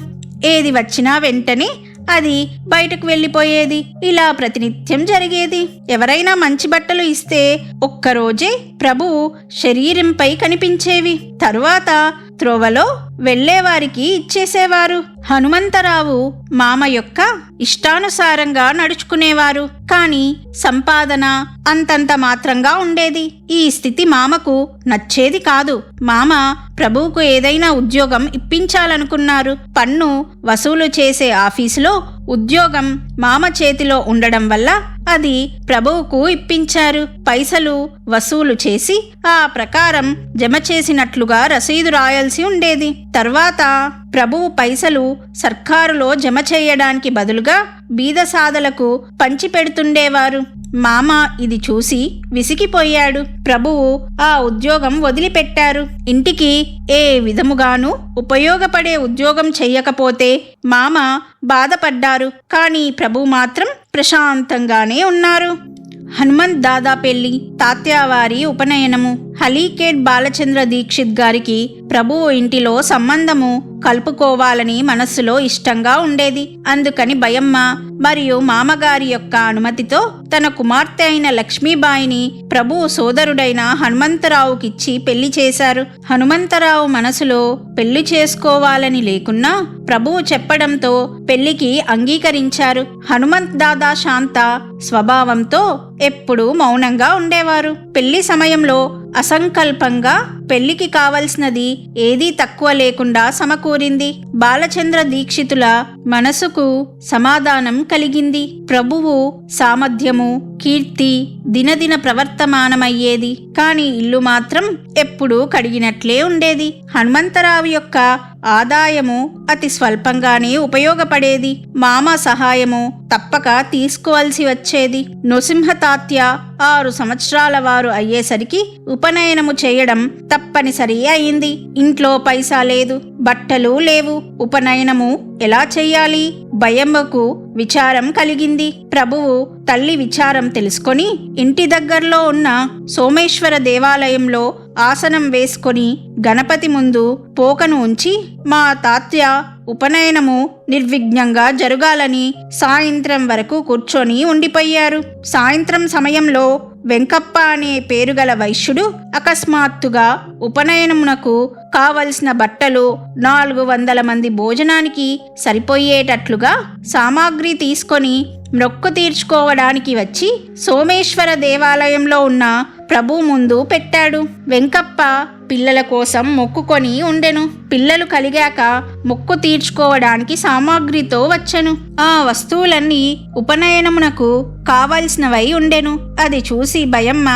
ఏది వచ్చినా వెంటనే అది బయటకు వెళ్ళిపోయేది. ఇలా ప్రతినిత్యం జరిగేది. ఎవరైనా మంచి బట్టలు ఇస్తే ఒక్కరోజే ప్రభువు శరీరంపై కనిపించేవి. తరువాత త్రోవలో వెళ్లేవారికి ఇచ్చేసేవారు. హనుమంతరావు మామ యొక్క ఇష్టానుసారంగా నడుచుకునేవారు. కాని సంపాదన అంతంత మాత్రంగా ఉండేది. ఈ స్థితి మామకు నచ్చేది కాదు. మామ ప్రభువుకు ఏదైనా ఉద్యోగం ఇప్పించాలనుకున్నారు. పన్ను వసూలు చేసే ఆఫీసులో ఉద్యోగం మామ చేతిలో ఉండడం వల్ల అది ప్రభువుకు ఇప్పించారు. పైసలు వసూలు చేసి ఆ ప్రకారం జమ చేసినట్లుగా రసీదు రాయాల్సి ఉండేది. తర్వాత ప్రభువు పైసలు సర్కారులో జమ చేయడానికి బదులుగా బీదసాదలకు పంచిపెడుతుండేవారు. మామ ఇది చూసి విసిగిపోయాడు. ప్రభువు ఆ ఉద్యోగం వదిలిపెట్టారు. ఇంటికి ఏ విధముగానూ ఉపయోగపడే ఉద్యోగం చెయ్యకపోతే మామ బాధపడ్డారు. కానీ ప్రభువు మాత్రం ప్రశాంతంగానే ఉన్నారు. హనుమంత్ దాదా పెళ్లి, తాత్యావారి ఉపనయనము. హలీకేడ్ బాలచంద్ర దీక్షిత్ గారికి ప్రభువు ఇంటిలో సంబంధము కలుపుకోవాలని మనస్సులో ఇష్టంగా ఉండేది. అందుకని బయమ్మ మరియు మామగారి యొక్క అనుమతితో తన కుమార్తె అయిన లక్ష్మీబాయిని ప్రభువు సోదరుడైన హనుమంతరావుకిచ్చి పెళ్లి చేశారు. హనుమంతరావు మనసులో పెళ్లి చేసుకోవాలని లేకున్నా ప్రభువు చెప్పడంతో పెళ్లికి అంగీకరించారు. హనుమంత్ దాదా శాంత స్వభావంతో ఎప్పుడూ మౌనంగా ఉండేవారు. పెళ్లి సమయంలో అసంకల్పంగా పెళ్లికి కావలసినది ఏదీ తక్కువ లేకుండా సమకూరింది. బాలచంద్ర దీక్షితుల మనసుకు సమాధానం కలిగింది. ప్రభువు సామర్థ్యము, కీర్తి దినదిన ప్రవర్తమానమయ్యేది. కాని ఇల్లు మాత్రం ఎప్పుడూ కడిగినట్లే ఉండేది. హనుమంతరావు యొక్క ఆదాయము అతి స్వల్పంగానే ఉపయోగపడేది. మామ సహాయము తప్పక తీసుకోవాల్సి వచ్చేది. నృసింహతాత్య 6 సంవత్సరాల వారు అయ్యేసరికి ఉపనయనము చేయడం తప్పనిసరి అయింది. ఇంట్లో పైసా లేదు, బట్టలు లేవు. ఉపనయనము ఎలా చెయ్యాలి? భయమ్మకు విచారం కలిగింది. ప్రభువు తల్లి విచారం తెలుసుకొని ఇంటి దగ్గరలో ఉన్న సోమేశ్వర దేవాలయంలో ఆసనం వేసుకొని గణపతి ముందు పోకను ఉంచి మా తాత్య ఉపనయనము నిర్విఘ్నంగా జరగాలని సాయంత్రం వరకు కూర్చొని ఉండిపోయారు. సాయంత్రం సమయంలో వెంకప్ప అనే పేరుగల వైశ్యుడు అకస్మాత్తుగా ఉపనయనమునకు కావలసిన బట్టలు 400 మంది భోజనానికి సరిపోయేటట్లుగా సామాగ్రి తీసుకొని మొక్కు తీర్చుకోవడానికి వచ్చి సోమేశ్వర దేవాలయంలో ఉన్న ప్రభు ముందు పెట్టాడు. వెంకప్ప పిల్లల కోసం మొక్కుకొని ఉండెను. పిల్లలు కలిగాక మొక్కు తీర్చుకోవడానికి సామాగ్రితో వచ్చెను. ఆ వస్తువులన్నీ ఉపనయనమునకు కావలసినవై ఉండెను. అది చూసి భయమ్మ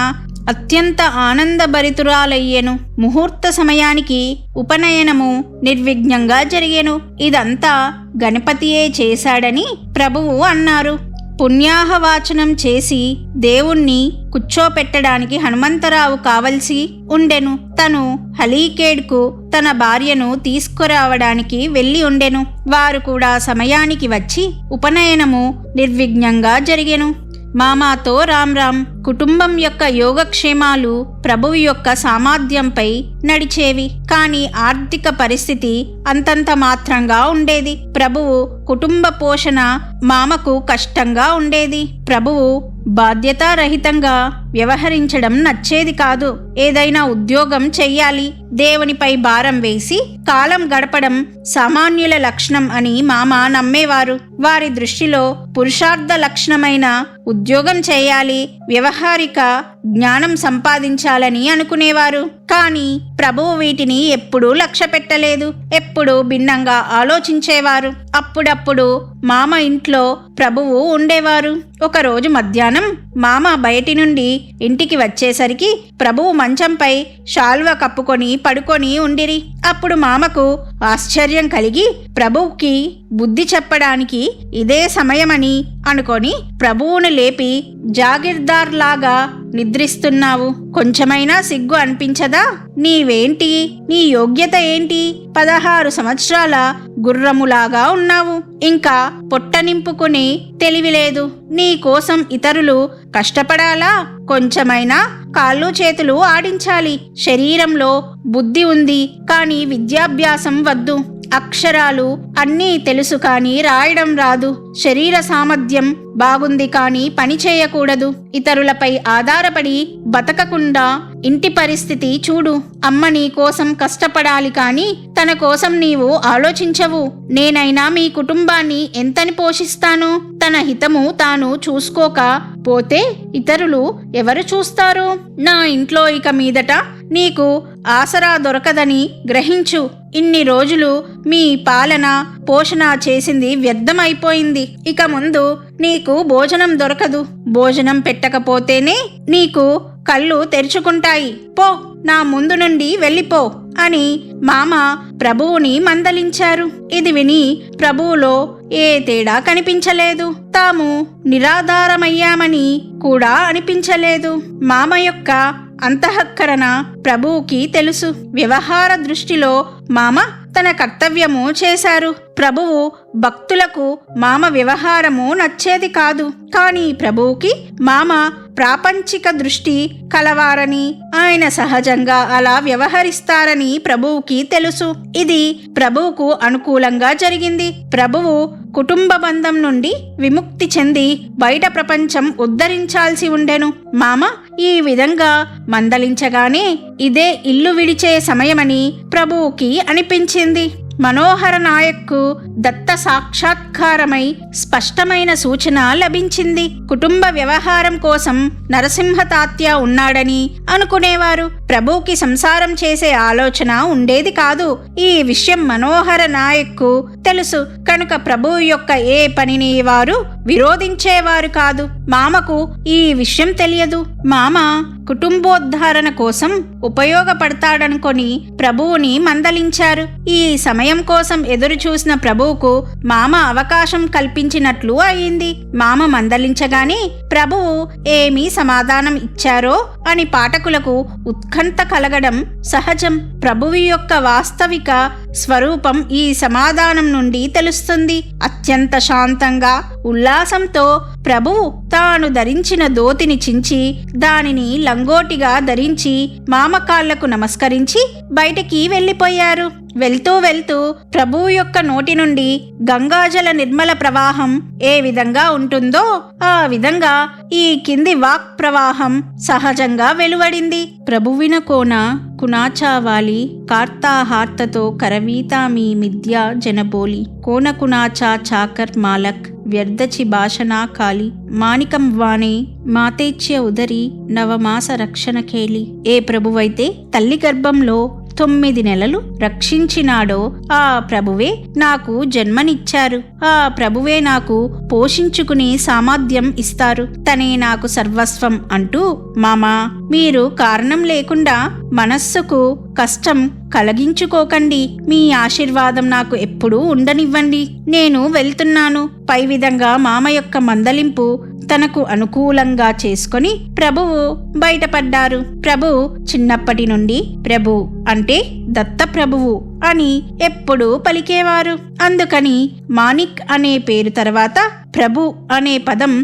అత్యంత ఆనందభరితురాలయ్యెను. ముహూర్త సమయానికి ఉపనయనము నిర్విఘ్నంగా జరిగెను. ఇదంతా గణపతియే చేశాడని ప్రభువు అన్నారు. పుణ్యాహవాచనం చేసి దేవుణ్ణి కూర్చోపెట్టడానికి హనుమంతరావు కావలసి ఉండెను. తను హలీకేడ్కు తన భార్యను తీసుకురావడానికి వెళ్ళి ఉండెను. వారు కూడా సమయానికి వచ్చి ఉపనయనము నిర్విఘ్నంగా జరిగెను. మామాతో రామ్ రామ్. కుటుంబం యొక్క యోగక్షేమాలు ప్రభువు యొక్క సామర్థ్యంపై నడిచేవి. కానీ ఆర్థిక పరిస్థితి అంతంత మాత్రంగా ఉండేది. ప్రభువు కుటుంబ పోషణ మామకు కష్టంగా ఉండేది. ప్రభువు బాధ్యతారహితంగా వ్యవహరించడం నచ్చేది కాదు. ఏదైనా ఉద్యోగం చెయ్యాలి, దేవునిపై భారం వేసి కాలం గడపడం సామాన్యుల లక్షణం అని మామ నమ్మేవారు. వారి దృష్టిలో పురుషార్థ లక్షణమైన ఉద్యోగం చేయాలి, వ్యవహారిక జ్ఞానం సంపాదించాలని అనుకునేవారు. కానీ ప్రభువు వీటిని ఎప్పుడూ లక్ష్య పెట్టలేదు. ఎప్పుడూ భిన్నంగా ఆలోచించేవారు. అప్పుడప్పుడు మామ ఇంట్లో ప్రభువు ఉండేవారు. ఒకరోజు మధ్యాహ్నం మామ బయటి నుండి ఇంటికి వచ్చేసరికి ప్రభువు మంచంపై శాల్వ కప్పుకొని పడుకొని ఉండిరి. అప్పుడు మామకు ఆశ్చర్యం కలిగి ప్రభువుకి బుద్ధి చెప్పడానికి ఇదే సమయమని అనుకొని ప్రభువును లేపి, జాగిర్దార్ లాగా నిద్రిస్తున్నావు, కొంచెమైనా సిగ్గు అనిపించదా? నీవేంటి? నీ యోగ్యత ఏంటి? 16 సంవత్సరాల గుర్రములాగా ఉన్నావు. ఇంకా పొట్ట నింపుకుని తెలివి లేదు. నీ కోసం ఇతరులు కష్టపడాలా? కొంచెమైనా కాళ్ళు చేతులు ఆడించాలి. శరీరంలో బుద్ధి ఉంది, కానీ విద్యాభ్యాసం వద్దు. అక్షరాలు అన్నీ తెలుసు కానీ రాయడం రాదు. శరీర సామర్థ్యం బాగుంది కానీ పని చేయకూడదు. ఇతరులపై ఆధారపడి బతకకుండా ఇంటి పరిస్థితి చూడు. అమ్మ నీ కోసం కష్టపడాలి కానీ తన కోసం నీవు ఆలోచించవు. నేనైనా మీ కుటుంబాన్ని ఎంతని పోషిస్తాను? తన హితము తాను చూసుకోక పోతే ఇతరులు ఎవరు చూస్తారు? నా ఇంట్లో ఇక మీదట నీకు ఆసరా దొరకదని గ్రహించు. ఇన్ని రోజులు మీ పాలన పోషణ చేసింది వ్యర్థమైపోయింది. ఇక ముందు నీకు భోజనం దొరకదు. భోజనం పెట్టకపోతేనే నీకు కళ్ళు తెరుచుకుంటాయి. పో, నా ముందు నుండి వెళ్ళిపో అని మామ ప్రభువుని మందలించారు. ఇది విని ప్రభువులో ఏ తేడా కనిపించలేదు. తాము నిరాధారమయ్యామని కూడా అనిపించలేదు. మామ యొక్క అంతఃకరణ ప్రభువుకి తెలుసు. వ్యవహార దృష్టిలో మామ తన కర్తవ్యము చేశారు. ప్రభువు భక్తులకు మామ వ్యవహారము నచ్చేది కాదు. కానీ ప్రభువుకి మామ ప్రాపంచిక దృష్టి కలవారని, ఆయన సహజంగా అలా వ్యవహరిస్తారని ప్రభువుకి తెలుసు. ఇది ప్రభువుకు అనుకూలంగా జరిగింది. ప్రభువు కుటుంబ బంధం నుండి విముక్తి చెంది బయట ప్రపంచం ఉద్ధరించాల్సి ఉండెను. మామ ఈ విధంగా మందలించగానే ఇదే ఇల్లు విడిచే సమయమని ప్రభువుకి అనిపించింది. మనోహర నాయక్కు దత్త సాక్షాత్కారమై స్పష్టమైన సూచన లభించింది. కుటుంబ వ్యవహారం కోసం నరసింహ తాత్య ఉన్నాడని అనుకునేవారు. ప్రభువుకి సంసారం చేసే ఆలోచన ఉండేది కాదు. ఈ విషయం మనోహర నాయక్కు తెలుసు కనుక ప్రభువు యొక్క ఏ పనిని వారు విరోధించేవారు కాదు. మామకు ఈ విషయం తెలియదు. మామ కుటుంబోద్ధారణ కోసం ఉపయోగపడతాడనుకొని ప్రభువుని మందలించారు. ఈ సమయం కోసం ఎదురు చూసిన ప్రభువుకు మామ అవకాశం కల్పించినట్లు అయింది. మామ మందలించగానే ప్రభువు ఏమీ సమాధానం ఇచ్చారో అని పాఠకులకు ఉత్కంఠ కలగడం సహజం. ప్రభువు యొక్క వాస్తవిక స్వరూపం ఈ సమాధానం నుండి తెలుస్తుంది. అత్యంత శాంతంగా ఉల్లాసంతో ప్రభువు తాను ధరించిన ధోతిని చించి దానిని లంగోటిగా ధరించి మామకాళ్లకు నమస్కరించి బయటికి వెళ్ళిపోయారు. వెళ్తూ వెళ్తూ ప్రభువు యొక్క నోటి నుండి గంగాజల నిర్మల ప్రవాహం ఏ విధంగా ఉంటుందో ఆ విధంగా ఈ కింది వాక్ ప్రవాహం సహజంగా వెలువడింది. ప్రభువిన కోన కునాచావాలి కార్తాహార్తతో కరవీతామీ మిథ్యా జనబోలి కోన కునాచా చాకర్ మాలక్ వ్యర్థచి భాషనా కాలి మాణికం వాణే మాతేచ్య ఉదరి నవమాస రక్షణ కేలి. ఏ ప్రభువైతే తల్లి గర్భంలో 9 నెలలు రక్షించినాడో ఆ ప్రభువే నాకు జన్మనిచ్చారు. ఆ ప్రభువే నాకు పోషించుకుని సామర్థ్యం ఇస్తారు. తనే నాకు సర్వస్వం అంటూ మామా మీరు కారణం లేకుండా మనస్సుకు కష్టం కలిగించుకోకండి. మీ ఆశీర్వాదం నాకు ఎప్పుడూ ఉండనివ్వండి. నేను వెళ్తున్నాను. పై విధంగా మామ యొక్క మందలింపు తనకు అనుకూలంగా చేసుకొని ప్రభువు బయటపడ్డారు. ప్రభు చిన్నప్పటి నుండి ప్రభు అంటే దత్త ప్రభువు అని ఎప్పుడూ పలికేవారు. అందుకని మాణిక్ అనే పేరు తర్వాత ప్రభు అనే పదం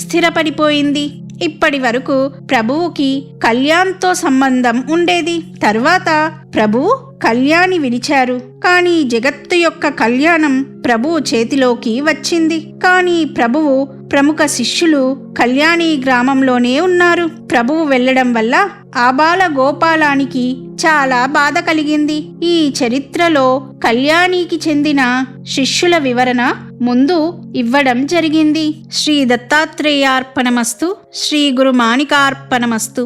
స్థిరపడిపోయింది. ఇప్పటి వరకు ప్రభువుకి కళ్యాణ్తో సంబంధం ఉండేది. తరువాత ప్రభువు కళ్యాణి విడిచారు. కానీ జగత్తు యొక్క కళ్యాణం ప్రభువు చేతిలోకి వచ్చింది. కానీ ప్రభువు ప్రముఖ శిష్యులు కళ్యాణి గ్రామంలోనే ఉన్నారు. ప్రభువు వెళ్లడం వల్ల ఆబాల గోపాలానికి చాలా బాధ కలిగింది. ఈ చరిత్రలో కళ్యాణికి చెందిన శిష్యుల వివరణ ముందు ఇవ్వడం జరిగింది. శ్రీ దత్తాత్రేయార్పణమస్తు. శ్రీ గురు మాణికార్పణమస్తు.